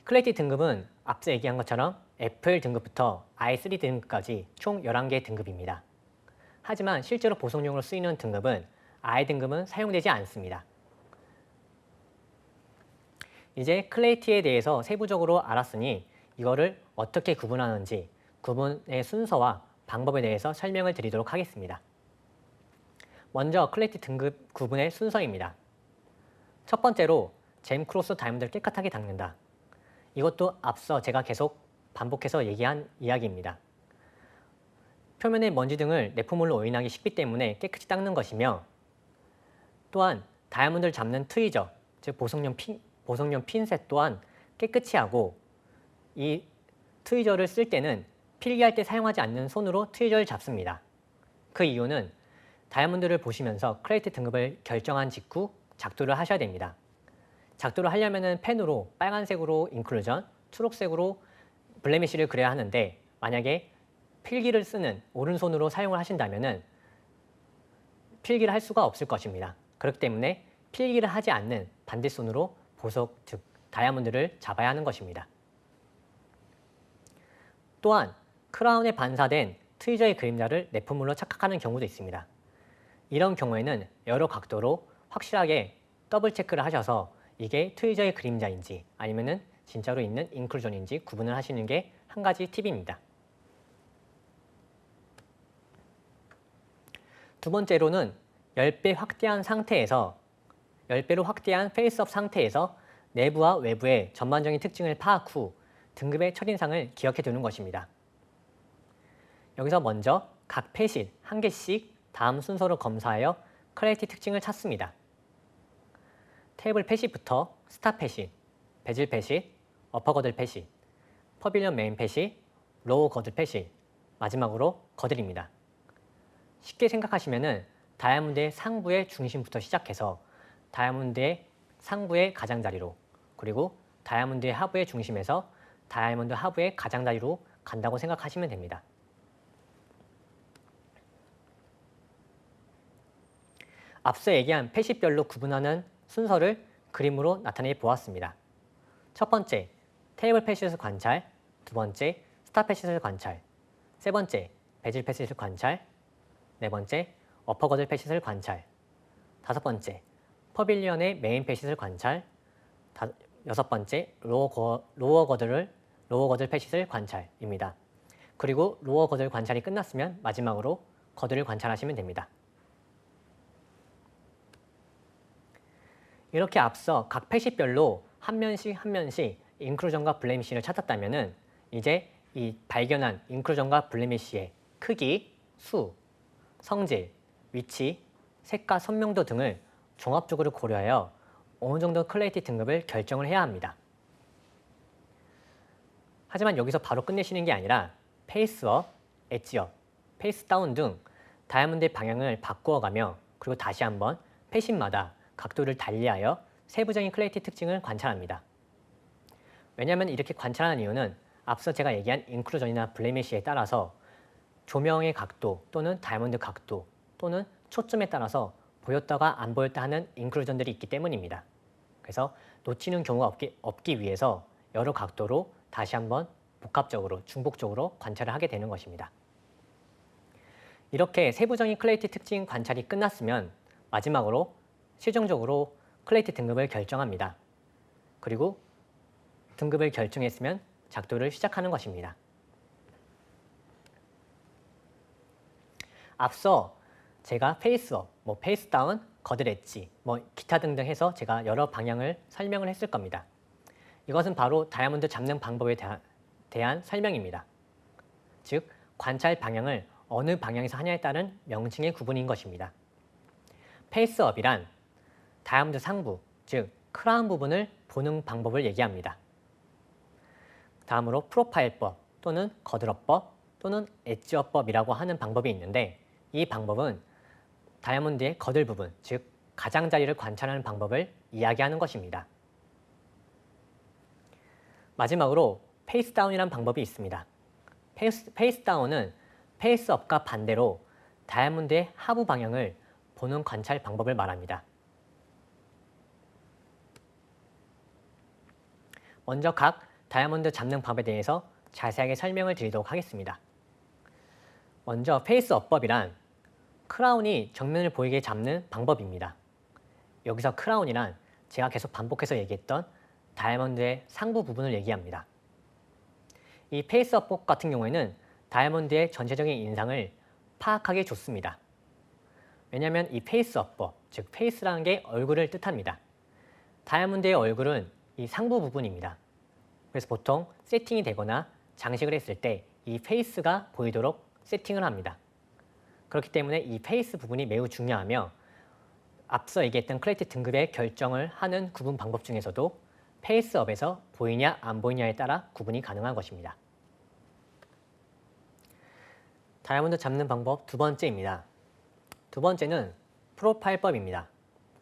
클래리티 등급은 앞서 얘기한 것처럼 FL 등급부터 I3 등급까지 총 11개의 등급입니다. 하지만 실제로 보석용으로 쓰이는 등급은 I 등급은 사용되지 않습니다. 이제 클래리티에 대해서 세부적으로 알았으니 이거를 어떻게 구분하는지 구분의 순서와 방법에 대해서 설명을 드리도록 하겠습니다. 먼저 클래리티 등급 구분의 순서입니다. 첫 번째로 잼 크로스 다이아몬드를 깨끗하게 닦는다. 이것도 앞서 제가 계속 반복해서 얘기한 이야기입니다. 표면의 먼지 등을 내포물로 오인하기 쉽기 때문에 깨끗이 닦는 것이며 또한 다이아몬드를 잡는 트위저, 즉 보석용 핀셋 또한 깨끗이 하고 이 트위저를 쓸 때는 필기할 때 사용하지 않는 손으로 트위저를 잡습니다. 그 이유는 다이아몬드를 보시면서 클래리티 등급을 결정한 직후 작도를 하셔야 됩니다. 작도를 하려면 펜으로 빨간색으로 인클루전, 초록색으로 블레미쉬를 그려야 하는데 만약에 필기를 쓰는 오른손으로 사용을 하신다면 필기를 할 수가 없을 것입니다. 그렇기 때문에 필기를 하지 않는 반대손으로 보석, 즉 다이아몬드를 잡아야 하는 것입니다. 또한 크라운에 반사된 트위저의 그림자를 내포물로 착각하는 경우도 있습니다. 이런 경우에는 여러 각도로 확실하게 더블 체크를 하셔서 이게 트위저의 그림자인지 아니면은 진짜로 있는 인클루전인지 구분을 하시는 게 한 가지 팁입니다. 두 번째로는 10배 확대한 상태에서 10배로 확대한 페이스업 상태에서 내부와 외부의 전반적인 특징을 파악 후 등급의 첫인상을 기억해 두는 것입니다. 여기서 먼저 각 패시 한 개씩 다음 순서로 검사하여 클래리티 특징을 찾습니다. 테이블 패시부터 스타 패시, 베질 패시, 어퍼 거들 패시, 퍼빌리언 메인 패시, 로우 거들 패시, 마지막으로 거들입니다. 쉽게 생각하시면은 다이아몬드의 상부의 중심부터 시작해서 다이아몬드의 상부의 가장자리로 그리고 다이아몬드의 하부의 중심에서 다이아몬드 하부의 가장자리로 간다고 생각하시면 됩니다. 앞서 얘기한 패시별로 구분하는 순서를 그림으로 나타내 보았습니다. 첫 번째, 테이블 패시스 관찰, 두 번째, 스타 패시스 관찰, 세 번째, 베질 패시스 관찰, 네 번째, 어퍼 거들 패킷을 관찰. 다섯 번째, 퍼빌리언의 메인 패킷을 관찰. 여섯 번째, 로어 거들 패킷을 관찰입니다. 그리고 로어 거들 관찰이 끝났으면 마지막으로 거들을 관찰하시면 됩니다. 이렇게 앞서 각 패킷별로 한 면씩 한 면씩 인클루전과 블레미시를 찾았다면은 이제 이 발견한 인클루전과 블레미시의 크기, 수, 성질, 위치, 색과 선명도 등을 종합적으로 고려하여 어느 정도 클래리티 등급을 결정을 해야 합니다. 하지만 여기서 바로 끝내시는 게 아니라 페이스업, 엣지업, 페이스다운 등 다이아몬드의 방향을 바꾸어가며 그리고 다시 한번 패킷마다 각도를 달리하여 세부적인 클래리티 특징을 관찰합니다. 왜냐하면 이렇게 관찰하는 이유는 앞서 제가 얘기한 인클루전이나 블레미시에 따라서 조명의 각도 또는 다이아몬드 각도 또는 초점에 따라서 보였다가 안 보였다 하는 인클루전들이 있기 때문입니다. 그래서 놓치는 경우가 없기 위해서 여러 각도로 다시 한번 복합적으로, 중복적으로 관찰을 하게 되는 것입니다. 이렇게 세부적인 클래리티 특징 관찰이 끝났으면 마지막으로 최종적으로 클래리티 등급을 결정합니다. 그리고 등급을 결정했으면 작도를 시작하는 것입니다. 앞서 제가 페이스업, 페이스다운, 거들 엣지, 기타 등등 해서 제가 여러 방향을 설명을 했을 겁니다. 이것은 바로 다이아몬드 잡는 방법에 대한 설명입니다. 즉, 관찰 방향을 어느 방향에서 하냐에 따른 명칭의 구분인 것입니다. 페이스업이란 다이아몬드 상부, 즉 크라운 부분을 보는 방법을 얘기합니다. 다음으로 프로파일법 또는 거들어법 또는 엣지업법이라고 하는 방법이 있는데 이 방법은 다이아몬드의 거들 부분, 즉 가장자리를 관찰하는 방법을 이야기하는 것입니다. 마지막으로 페이스다운이라는 방법이 있습니다. 페이스다운은 페이스업과 반대로 다이아몬드의 하부 방향을 보는 관찰 방법을 말합니다. 먼저 각 다이아몬드 잡는 방법에 대해서 자세하게 설명을 드리도록 하겠습니다. 먼저 페이스업법이란 크라운이 정면을 보이게 잡는 방법입니다. 여기서 크라운이란 제가 계속 반복해서 얘기했던 다이아몬드의 상부 부분을 얘기합니다. 이 페이스업법 같은 경우에는 다이아몬드의 전체적인 인상을 파악하기 좋습니다. 왜냐하면 이 페이스업법, 즉 페이스라는 게 얼굴을 뜻합니다. 다이아몬드의 얼굴은 이 상부 부분입니다. 그래서 보통 세팅이 되거나 장식을 했을 때 이 페이스가 보이도록 세팅을 합니다. 그렇기 때문에 이 페이스 부분이 매우 중요하며 앞서 얘기했던 클래리티 등급의 결정을 하는 구분 방법 중에서도 페이스업에서 보이냐 안 보이냐에 따라 구분이 가능한 것입니다. 다이아몬드 잡는 방법 두 번째입니다. 두 번째는 프로파일법입니다.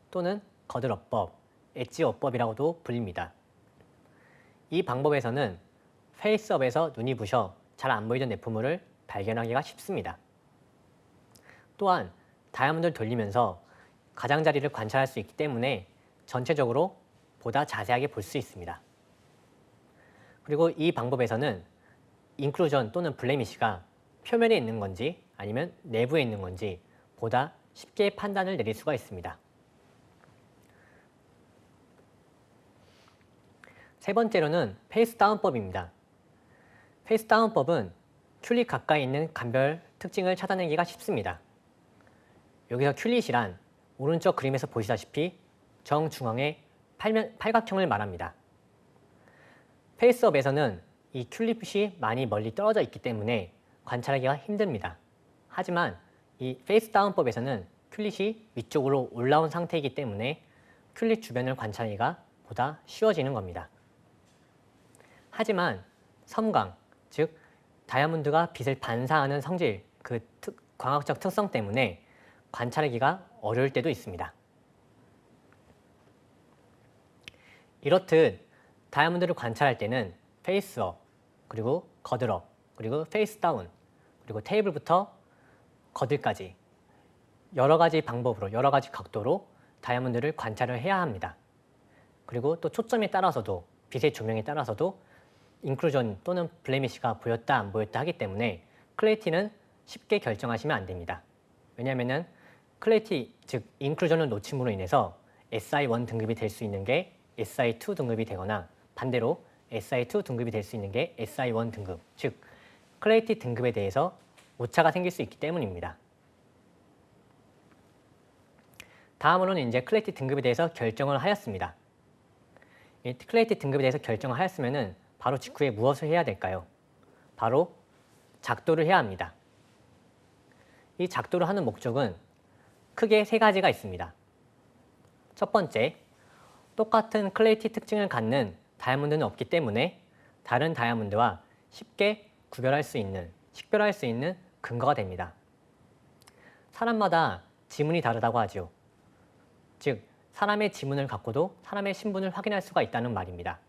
또는 거들어법, 엣지업법이라고도 불립니다. 이 방법에서는 페이스업에서 눈이 부셔 잘 안 보이던 내포물을 발견하기가 쉽습니다. 또한 다이아몬드를 돌리면서 가장자리를 관찰할 수 있기 때문에 전체적으로 보다 자세하게 볼 수 있습니다. 그리고 이 방법에서는 인클루전 또는 블레미시가 표면에 있는 건지 아니면 내부에 있는 건지 보다 쉽게 판단을 내릴 수가 있습니다. 세 번째로는 페이스다운법입니다. 페이스다운법은 큐릿 가까이 있는 간별 특징을 찾아내기가 쉽습니다. 여기서 큐릿이란 오른쪽 그림에서 보시다시피 정중앙의 팔각형을 말합니다. 페이스업에서는 이 큐릿이 많이 멀리 떨어져 있기 때문에 관찰하기가 힘듭니다. 하지만 이 페이스다운법에서는 큐릿이 위쪽으로 올라온 상태이기 때문에 큐릿 주변을 관찰하기가 보다 쉬워지는 겁니다. 하지만 섬광, 즉 다이아몬드가 빛을 반사하는 성질, 그 광학적 특성 때문에 관찰하기가 어려울 때도 있습니다. 이렇듯 다이아몬드를 관찰할 때는 페이스업, 그리고 거들업, 그리고 페이스다운, 그리고 테이블부터 거들까지 여러 가지 방법으로, 여러 가지 각도로 다이아몬드를 관찰을 해야 합니다. 그리고 또 초점에 따라서도, 빛의 조명에 따라서도 인클루전 또는 블레미시가 보였다 안 보였다 하기 때문에 클래리티는 쉽게 결정하시면 안 됩니다. 왜냐하면 클래리티, 즉 인클루전을 놓침으로 인해서 SI1 등급이 될 수 있는 게 SI2 등급이 되거나 반대로 SI2 등급이 될 수 있는 게 SI1 등급, 즉 클래리티 등급에 대해서 오차가 생길 수 있기 때문입니다. 다음으로는 이제 클래리티 등급에 대해서 결정을 하였습니다. 이 클래리티 등급에 대해서 결정을 하였으면 바로 직후에 무엇을 해야 될까요? 바로 작도를 해야 합니다. 이 작도를 하는 목적은 크게 세 가지가 있습니다. 첫 번째, 똑같은 클래리티 특징을 갖는 다이아몬드는 없기 때문에 다른 다이아몬드와 쉽게 구별할 수 있는, 식별할 수 있는 근거가 됩니다. 사람마다 지문이 다르다고 하죠. 즉, 사람의 지문을 갖고도 사람의 신분을 확인할 수가 있다는 말입니다.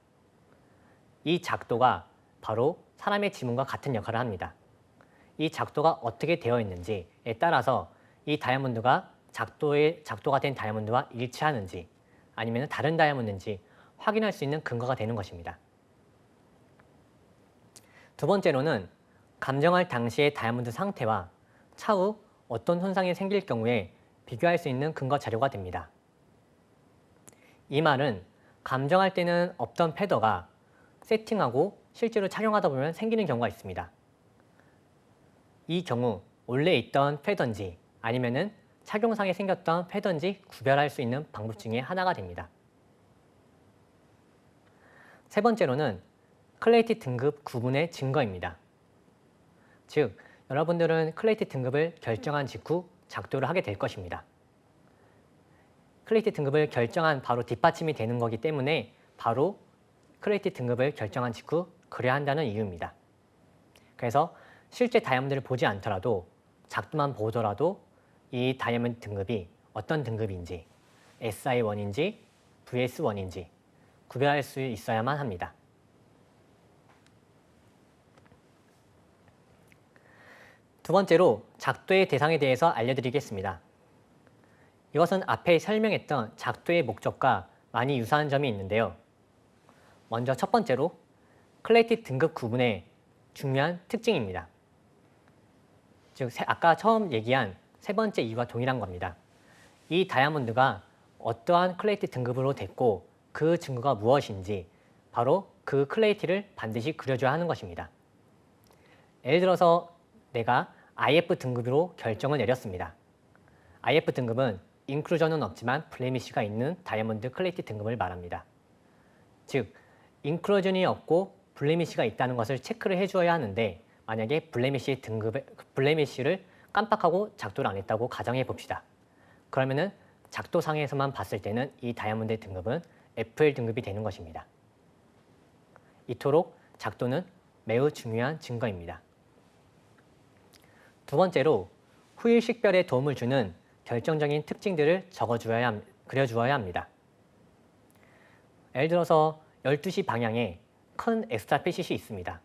이 작도가 바로 사람의 지문과 같은 역할을 합니다. 이 작도가 어떻게 되어 있는지에 따라서 이 다이아몬드가 작도가 된 다이아몬드와 일치하는지 아니면 다른 다이아몬드인지 확인할 수 있는 근거가 되는 것입니다. 두 번째로는 감정할 당시의 다이아몬드 상태와 차후 어떤 손상이 생길 경우에 비교할 수 있는 근거 자료가 됩니다. 이 말은 감정할 때는 없던 패더가 세팅하고 실제로 착용하다 보면 생기는 경우가 있습니다. 이 경우 원래 있던 패던지 아니면은 착용상에 생겼던 패던지 구별할 수 있는 방법 중에 하나가 됩니다. 세 번째로는 클래리티 등급 구분의 증거입니다. 즉, 여러분들은 클래리티 등급을 결정한 직후 작도를 하게 될 것입니다. 클래리티 등급을 결정한 바로 뒷받침이 되는 거기 때문에 바로 클래리티 등급을 결정한 직후 그려야 한다는 이유입니다. 그래서 실제 다이아몬드를 보지 않더라도 작도만 보더라도 이 다이아몬드 등급이 어떤 등급인지 SI1인지 VS1인지 구별할 수 있어야만 합니다. 두 번째로 작도의 대상에 대해서 알려드리겠습니다. 이것은 앞에 설명했던 작도의 목적과 많이 유사한 점이 있는데요. 먼저 첫 번째로 클래리티 등급 구분의 중요한 특징입니다. 즉, 아까 처음 얘기한 세 번째 이유와 동일한 겁니다. 이 다이아몬드가 어떠한 클래리티 등급으로 됐고 그 증거가 무엇인지 바로 그 클래리티를 반드시 그려줘야 하는 것입니다. 예를 들어서 내가 IF 등급으로 결정을 내렸습니다. IF 등급은 인클루전은 없지만 블레미쉬가 있는 다이아몬드 클래리티 등급을 말합니다. 즉, 인클루전이 없고 블레미쉬가 있다는 것을 체크를 해주어야 하는데 만약에 블레미쉬를 깜빡하고 작도를 안 했다고 가정해 봅시다. 그러면은 작도상에서만 봤을 때는 이 다이아몬드의 등급은 FL 등급이 되는 것입니다. 이토록 작도는 매우 중요한 증거입니다. 두 번째로 후일 식별에 도움을 주는 결정적인 특징들을 그려주어야 합니다. 예를 들어서 12시 방향에 큰 엑스트라 패킷이 있습니다.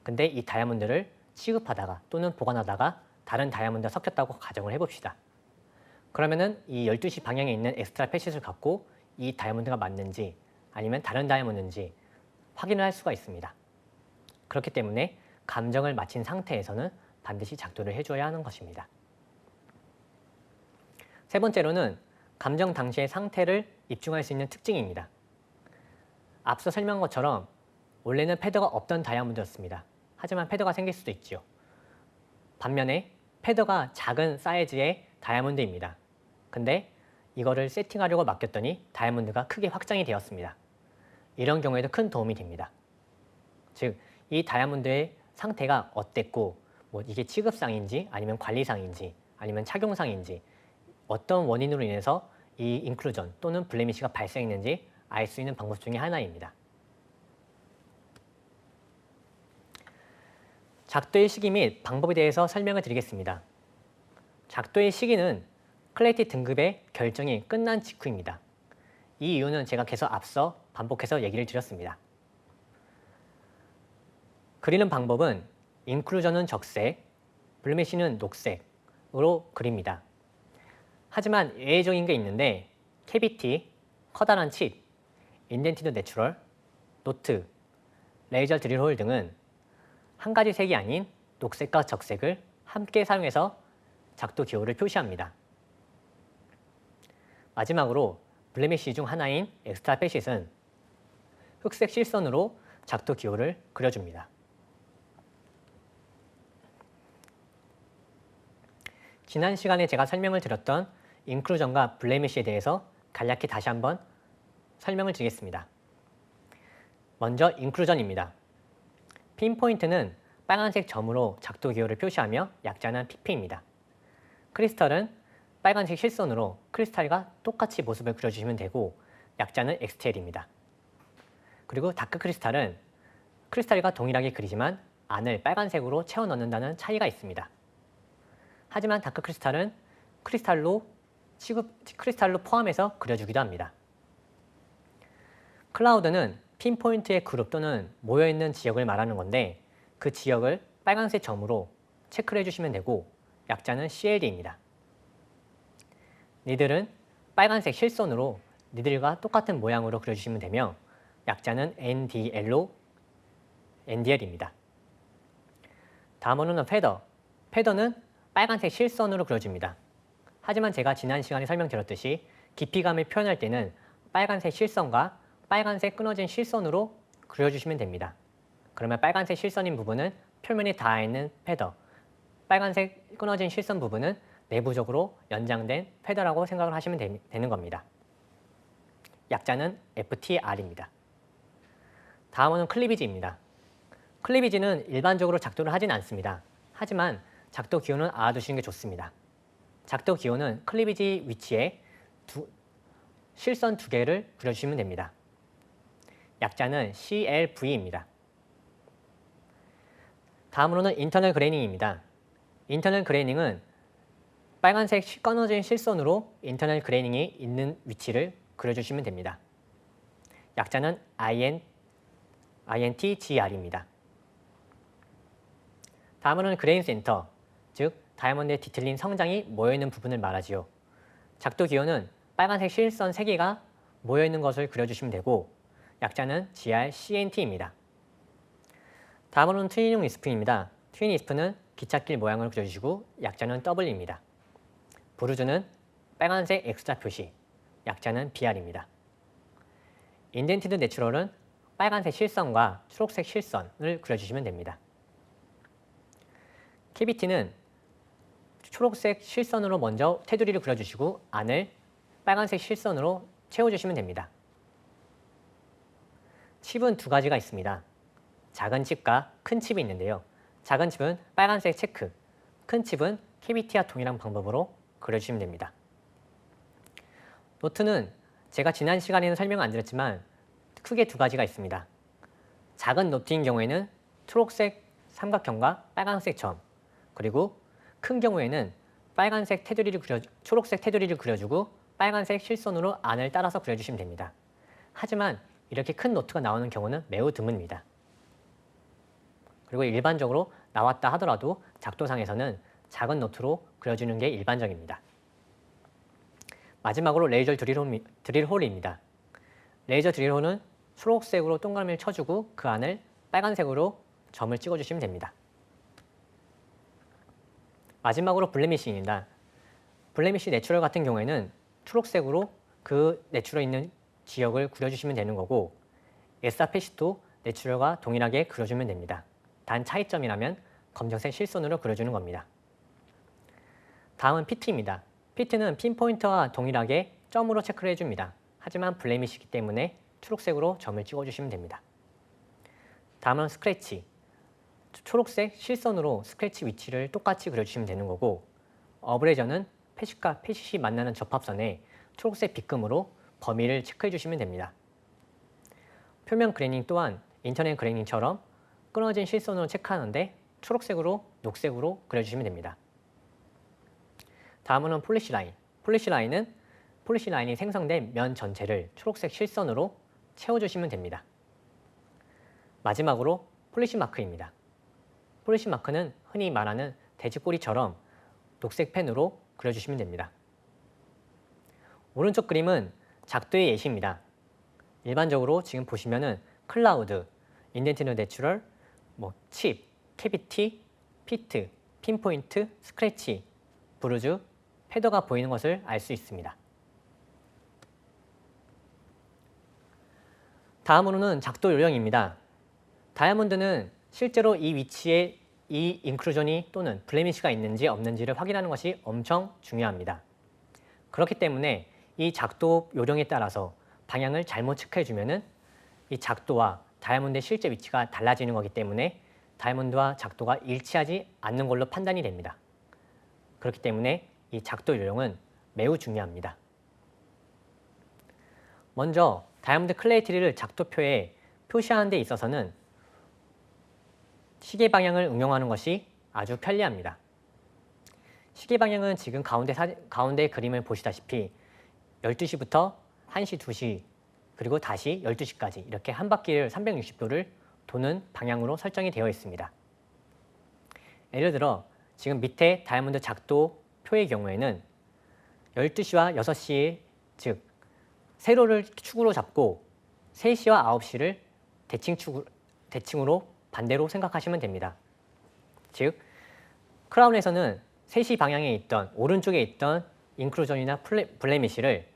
근데 이 다이아몬드를 취급하다가 또는 보관하다가 다른 다이아몬드와 섞였다고 가정을 해봅시다. 그러면은 이 12시 방향에 있는 엑스트라 패킷을 갖고 이 다이아몬드가 맞는지 아니면 다른 다이아몬드인지 확인을 할 수가 있습니다. 그렇기 때문에 감정을 마친 상태에서는 반드시 작도를 해줘야 하는 것입니다. 세 번째로는 감정 당시의 상태를 입증할 수 있는 특징입니다. 앞서 설명한 것처럼 원래는 패드가 없던 다이아몬드였습니다. 하지만 패드가 생길 수도 있죠. 반면에 패드가 작은 사이즈의 다이아몬드입니다. 근데 이거를 세팅하려고 맡겼더니 다이아몬드가 크게 확장이 되었습니다. 이런 경우에도 큰 도움이 됩니다. 즉, 이 다이아몬드의 상태가 어땠고 이게 취급상인지 아니면 관리상인지 아니면 착용상인지 어떤 원인으로 인해서 이 인클루전 또는 블레미쉬가 발생했는지 알 수 있는 방법 중에 하나입니다. 작도의 시기 및 방법에 대해서 설명을 드리겠습니다. 작도의 시기는 클래리티 등급의 결정이 끝난 직후입니다. 이 이유는 제가 계속 앞서 반복해서 얘기를 드렸습니다. 그리는 방법은 인클루전은 적색, 블레미쉬는 녹색으로 그립니다. 하지만 예외적인 게 있는데 캐비티, 커다란 칩, 인덴티드 내추럴, 노트, 레이저 드릴홀 등은 한 가지 색이 아닌 녹색과 적색을 함께 사용해서 작도 기호를 표시합니다. 마지막으로 블레미쉬 중 하나인 엑스트라 페싯은 흑색 실선으로 작도 기호를 그려줍니다. 지난 시간에 제가 설명을 드렸던 인클루전과 블레미쉬에 대해서 간략히 다시 한번 설명을 드리겠습니다. 먼저 인클루전입니다. 핀포인트는 빨간색 점으로 작도 기호를 표시하며 약자는 pp입니다. 크리스털은 빨간색 실선으로 크리스탈과 똑같이 모습을 그려주시면 되고 약자는 xtl입니다. 그리고 다크 크리스탈은 크리스탈과 동일하게 그리지만 안을 빨간색으로 채워 넣는다는 차이가 있습니다. 하지만 다크 크리스탈은 크리스탈로 포함해서 그려주기도 합니다. 클라우드는 핀포인트의 그룹 또는 모여있는 지역을 말하는 건데 그 지역을 빨간색 점으로 체크를 해주시면 되고 약자는 CLD입니다. 니들은 빨간색 실선으로 니들과 똑같은 모양으로 그려주시면 되며 약자는 NDL입니다. 다음으로는 페더. 페더는 빨간색 실선으로 그려줍니다. 하지만 제가 지난 시간에 설명드렸듯이 깊이감을 표현할 때는 빨간색 실선과 빨간색 끊어진 실선으로 그려주시면 됩니다. 그러면 빨간색 실선인 부분은 표면에 닿아 있는 패더, 빨간색 끊어진 실선 부분은 내부적으로 연장된 패더라고 생각을 하시면 되는 겁니다. 약자는 FTR입니다. 다음은 클리비지입니다. 클리비지는 일반적으로 작도를 하진 않습니다. 하지만 작도 기호는 알아두시는 게 좋습니다. 작도 기호는 클리비지 위치에 실선 두 개를 그려주시면 됩니다. 약자는 CLV입니다. 다음으로는 인터널 그레이닝입니다. 인터널 그레이닝은 빨간색 끊어진 실선으로 인터널 그레이닝이 있는 위치를 그려주시면 됩니다. 약자는 INTGR입니다. 다음으로는 그레인 센터, 즉 다이아몬드에 뒤틀린 성장이 모여있는 부분을 말하지요. 작도 기호는 빨간색 실선 3개가 모여있는 것을 그려주시면 되고 약자는 GRCNT입니다. 다음으로는 트윈 리스프입니다. 트윈 리스프는 기찻길 모양을 그려주시고 약자는 W입니다. 부르주는 빨간색 X자 표시, 약자는 BR입니다. 인덴티드 내추럴은 빨간색 실선과 초록색 실선을 그려주시면 됩니다. 캐비티는 초록색 실선으로 먼저 테두리를 그려주시고 안을 빨간색 실선으로 채워주시면 됩니다. 칩은 두 가지가 있습니다. 작은 칩과 큰 칩이 있는데요. 작은 칩은 빨간색 체크, 큰 칩은 캐비티와 동일한 방법으로 그려주시면 됩니다. 노트는 제가 지난 시간에는 설명 안 드렸지만 크게 두 가지가 있습니다. 작은 노트인 경우에는 초록색 삼각형과 빨간색 점, 그리고 큰 경우에는 초록색 테두리를 그려주고 빨간색 실선으로 안을 따라서 그려주시면 됩니다. 하지만 이렇게 큰 노트가 나오는 경우는 매우 드뭅니다. 그리고 일반적으로 나왔다 하더라도 작도상에서는 작은 노트로 그려주는 게 일반적입니다. 마지막으로 레이저 드릴홀입니다. 레이저 드릴홀은 초록색으로 동그라미를 쳐주고 그 안을 빨간색으로 점을 찍어주시면 됩니다. 마지막으로 블레미쉬입니다. 블레미쉬 내추럴 같은 경우에는 초록색으로 그 내추럴 있는 지역을 그려주시면 되는 거고 에스타페시도 내추럴과 동일하게 그려주면 됩니다. 단 차이점이라면 검정색 실선으로 그려주는 겁니다. 다음은 피트입니다. 피트는 핀포인트와 동일하게 점으로 체크를 해줍니다. 하지만 블레미쉬이기 때문에 초록색으로 점을 찍어주시면 됩니다. 다음은 스크래치. 초록색 실선으로 스크래치 위치를 똑같이 그려주시면 되는 거고 어브레저는 패시과 패시시 만나는 접합선에 초록색 빗금으로 범위를 체크해 주시면 됩니다. 표면 그레이닝 또한 인터넷 그레이닝처럼 끊어진 실선으로 체크하는데 초록색으로 녹색으로 그려주시면 됩니다. 다음은 폴리시 라인. 폴리시 라인이 생성된 면 전체를 초록색 실선으로 채워주시면 됩니다. 마지막으로 폴리시 마크입니다. 폴리시 마크는 흔히 말하는 돼지꼬리처럼 녹색 펜으로 그려주시면 됩니다. 오른쪽 그림은 작도의 예시입니다. 일반적으로 지금 보시면은 클라우드, 인덴티드 내추럴, 칩, 캐비티, 피트, 핀포인트, 스크래치 부르즈, 패더가 보이는 것을 알 수 있습니다. 다음으로는 작도 요령입니다. 다이아몬드는 실제로 이 위치에 이 인클루전이 또는 블레미시가 있는지 없는지를 확인하는 것이 엄청 중요합니다. 그렇기 때문에 이 작도 요령에 따라서 방향을 잘못 체크해주면은 이 작도와 다이아몬드의 실제 위치가 달라지는 거기 때문에 다이아몬드와 작도가 일치하지 않는 걸로 판단이 됩니다. 그렇기 때문에 이 작도 요령은 매우 중요합니다. 먼저 다이아몬드 클레이트리를 작도표에 표시하는 데 있어서는 시계 방향을 응용하는 것이 아주 편리합니다. 시계 방향은 지금 가운데 그림을 보시다시피 12시부터 1시, 2시, 그리고 다시 12시까지 이렇게 한 바퀴를 360도를 도는 방향으로 설정이 되어 있습니다. 예를 들어 지금 밑에 다이아몬드 작도 표의 경우에는 12시와 6시, 즉 세로를 축으로 잡고 3시와 9시를 대칭으로 반대로 생각하시면 됩니다. 즉 크라운에서는 3시 방향에 있던 오른쪽에 있던 인클루전이나 블레미시를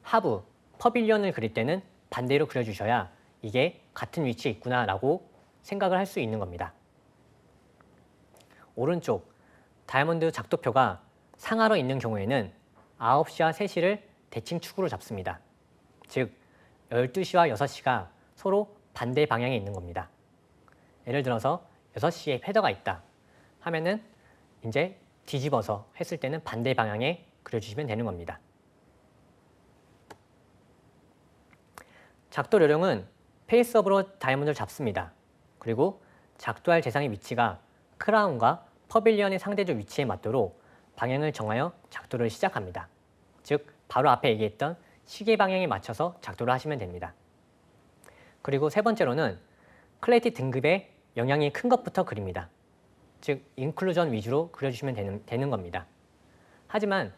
하부, 퍼빌리언을 그릴 때는 반대로 그려주셔야 이게 같은 위치에 있구나 라고 생각을 할 수 있는 겁니다. 오른쪽 다이아몬드 작도표가 상하로 있는 경우에는 9시와 3시를 대칭축으로 잡습니다. 즉 12시와 6시가 서로 반대 방향에 있는 겁니다. 예를 들어서 6시에 패더가 있다 하면은 이제 뒤집어서 했을 때는 반대 방향에 그려주시면 되는 겁니다. 작도 요령은 페이스업으로 다이아몬드를 잡습니다. 그리고 작도할 대상의 위치가 크라운과 퍼빌리언의 상대적 위치에 맞도록 방향을 정하여 작도를 시작합니다. 즉 바로 앞에 얘기했던 시계 방향에 맞춰서 작도를 하시면 됩니다. 그리고 세 번째로는 클레이티 등급의 영향이 큰 것부터 그립니다. 즉 인클루전 위주로 그려주시면 되는 겁니다. 하지만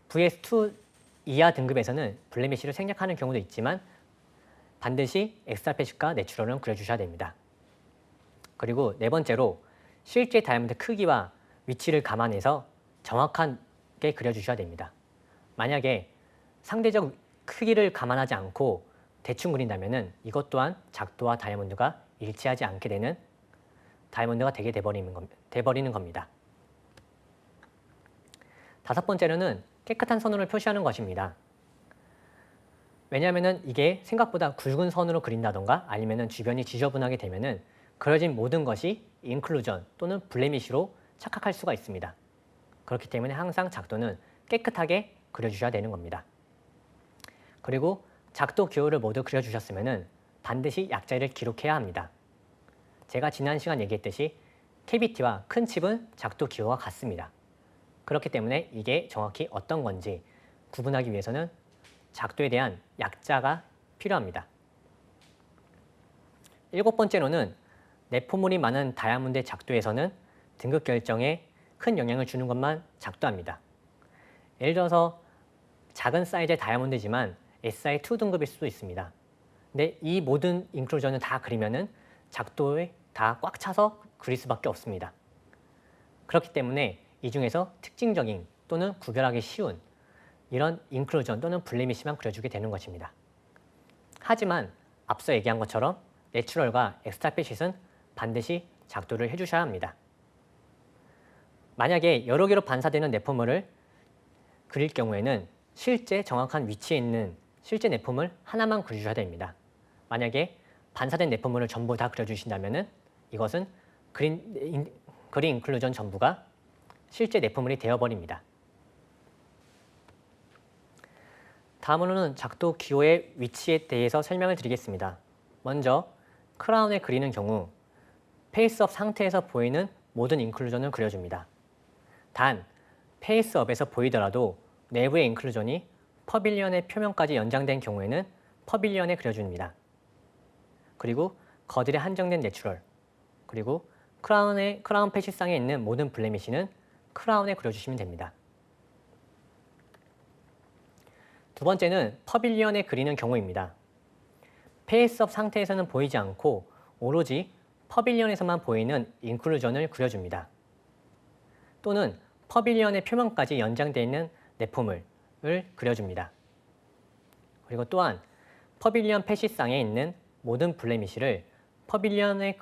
VS2 이하 등급에서는 블레미시를 생략하는 경우도 있지만 반드시 엑스트라 패시과 내추럴은 그려주셔야 됩니다. 그리고 네 번째로 실제 다이아몬드 크기와 위치를 감안해서 정확하게 그려주셔야 됩니다. 만약에 상대적 크기를 감안하지 않고 대충 그린다면 이것 또한 작도와 다이아몬드가 일치하지 않게 되는 다이아몬드가 되게 돼버리는 겁니다. 다섯 번째로는 깨끗한 선으로 표시하는 것입니다. 왜냐하면 이게 생각보다 굵은 선으로 그린다던가 아니면 주변이 지저분하게 되면 그려진 모든 것이 인클루전 또는 블레미시로 착각할 수가 있습니다. 그렇기 때문에 항상 작도는 깨끗하게 그려주셔야 되는 겁니다. 그리고 작도 기호를 모두 그려주셨으면 반드시 약자를 기록해야 합니다. 제가 지난 시간 얘기했듯이 캐비티와 큰 칩은 작도 기호가 같습니다. 그렇기 때문에 이게 정확히 어떤 건지 구분하기 위해서는 작도에 대한 약자가 필요합니다. 일곱 번째로는 내포물이 많은 다이아몬드의 작도에서는 등급 결정에 큰 영향을 주는 것만 작도합니다. 예를 들어서 작은 사이즈의 다이아몬드지만 SI2 등급일 수도 있습니다. 근데 이 모든 인클루전을 다 그리면은 작도에 다 꽉 차서 그릴 수밖에 없습니다. 그렇기 때문에 이 중에서 특징적인 또는 구별하기 쉬운 이런 인클루전 또는 블레미시만 그려주게 되는 것입니다. 하지만 앞서 얘기한 것처럼 내추럴과 엑스트라 패시는 반드시 작도를 해주셔야 합니다. 만약에 여러 개로 반사되는 내포물을 그릴 경우에는 실제 정확한 위치에 있는 실제 내포물 하나만 그려주셔야 됩니다. 만약에 반사된 내포물을 전부 다 그려주신다면 이것은 그린 인클루전 전부가 실제 내포물이 되어버립니다. 다음으로는 작도 기호의 위치에 대해서 설명을 드리겠습니다. 먼저 크라운에 그리는 경우 페이스업 상태에서 보이는 모든 인클루전을 그려줍니다. 단 페이스업에서 보이더라도 내부의 인클루전이 퍼빌리언의 표면까지 연장된 경우에는 퍼빌리언에 그려줍니다. 그리고 거들의 한정된 내추럴, 그리고 크라운 패시상에 있는 모든 블레미시는 크라운에 그려주시면 됩니다. 두 번째는 퍼빌리언에 그리는 경우입니다. 페이스업 상태에서는 보이지 않고 오로지 퍼빌리언에서만 보이는 인클루전을 그려줍니다. 또는 퍼빌리언의 표면까지 연장되어 있는 내포물을 그려줍니다. 그리고 또한 퍼빌리언 패시상에 있는 모든 블레미쉬를 퍼빌리언에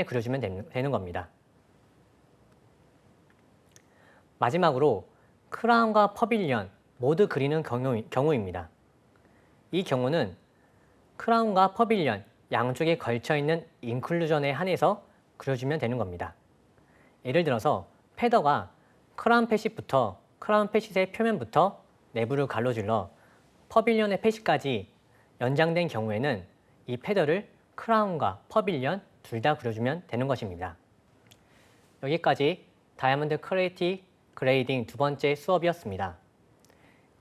그려주면 되는 겁니다. 마지막으로 크라운과 퍼빌리언 모두 그리는 경우입니다. 이 경우는 크라운과 퍼빌리언 양쪽에 걸쳐있는 인클루전에 한해서 그려주면 되는 겁니다. 예를 들어서 패더가 크라운 패시의 표면부터 내부를 가로질러 퍼빌리언의 패시까지 연장된 경우에는 이 패더를 크라운과 퍼빌리언 둘 다 그려주면 되는 것입니다. 여기까지 다이아몬드 클레이티 그레이딩 두 번째 수업이었습니다.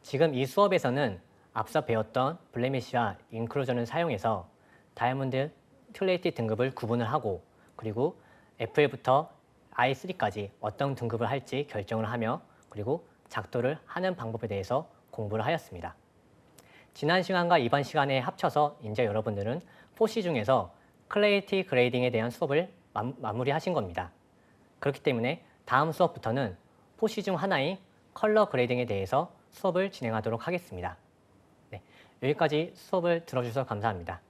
지금 이 수업에서는 앞서 배웠던 블레미쉬와 인클루전을 사용해서 다이아몬드 클레이티 등급을 구분을 하고 그리고 FL부터 I3까지 어떤 등급을 할지 결정을 하며 그리고 작도를 하는 방법에 대해서 공부를 하였습니다. 지난 시간과 이번 시간에 합쳐서 이제 여러분들은 포시 중에서 클레이티 그레이딩에 대한 수업을 마무리하신 겁니다. 그렇기 때문에 다음 수업부터는 포시 중 하나인 컬러 그레이딩에 대해서 수업을 진행하도록 하겠습니다. 네, 여기까지 수업을 들어주셔서 감사합니다.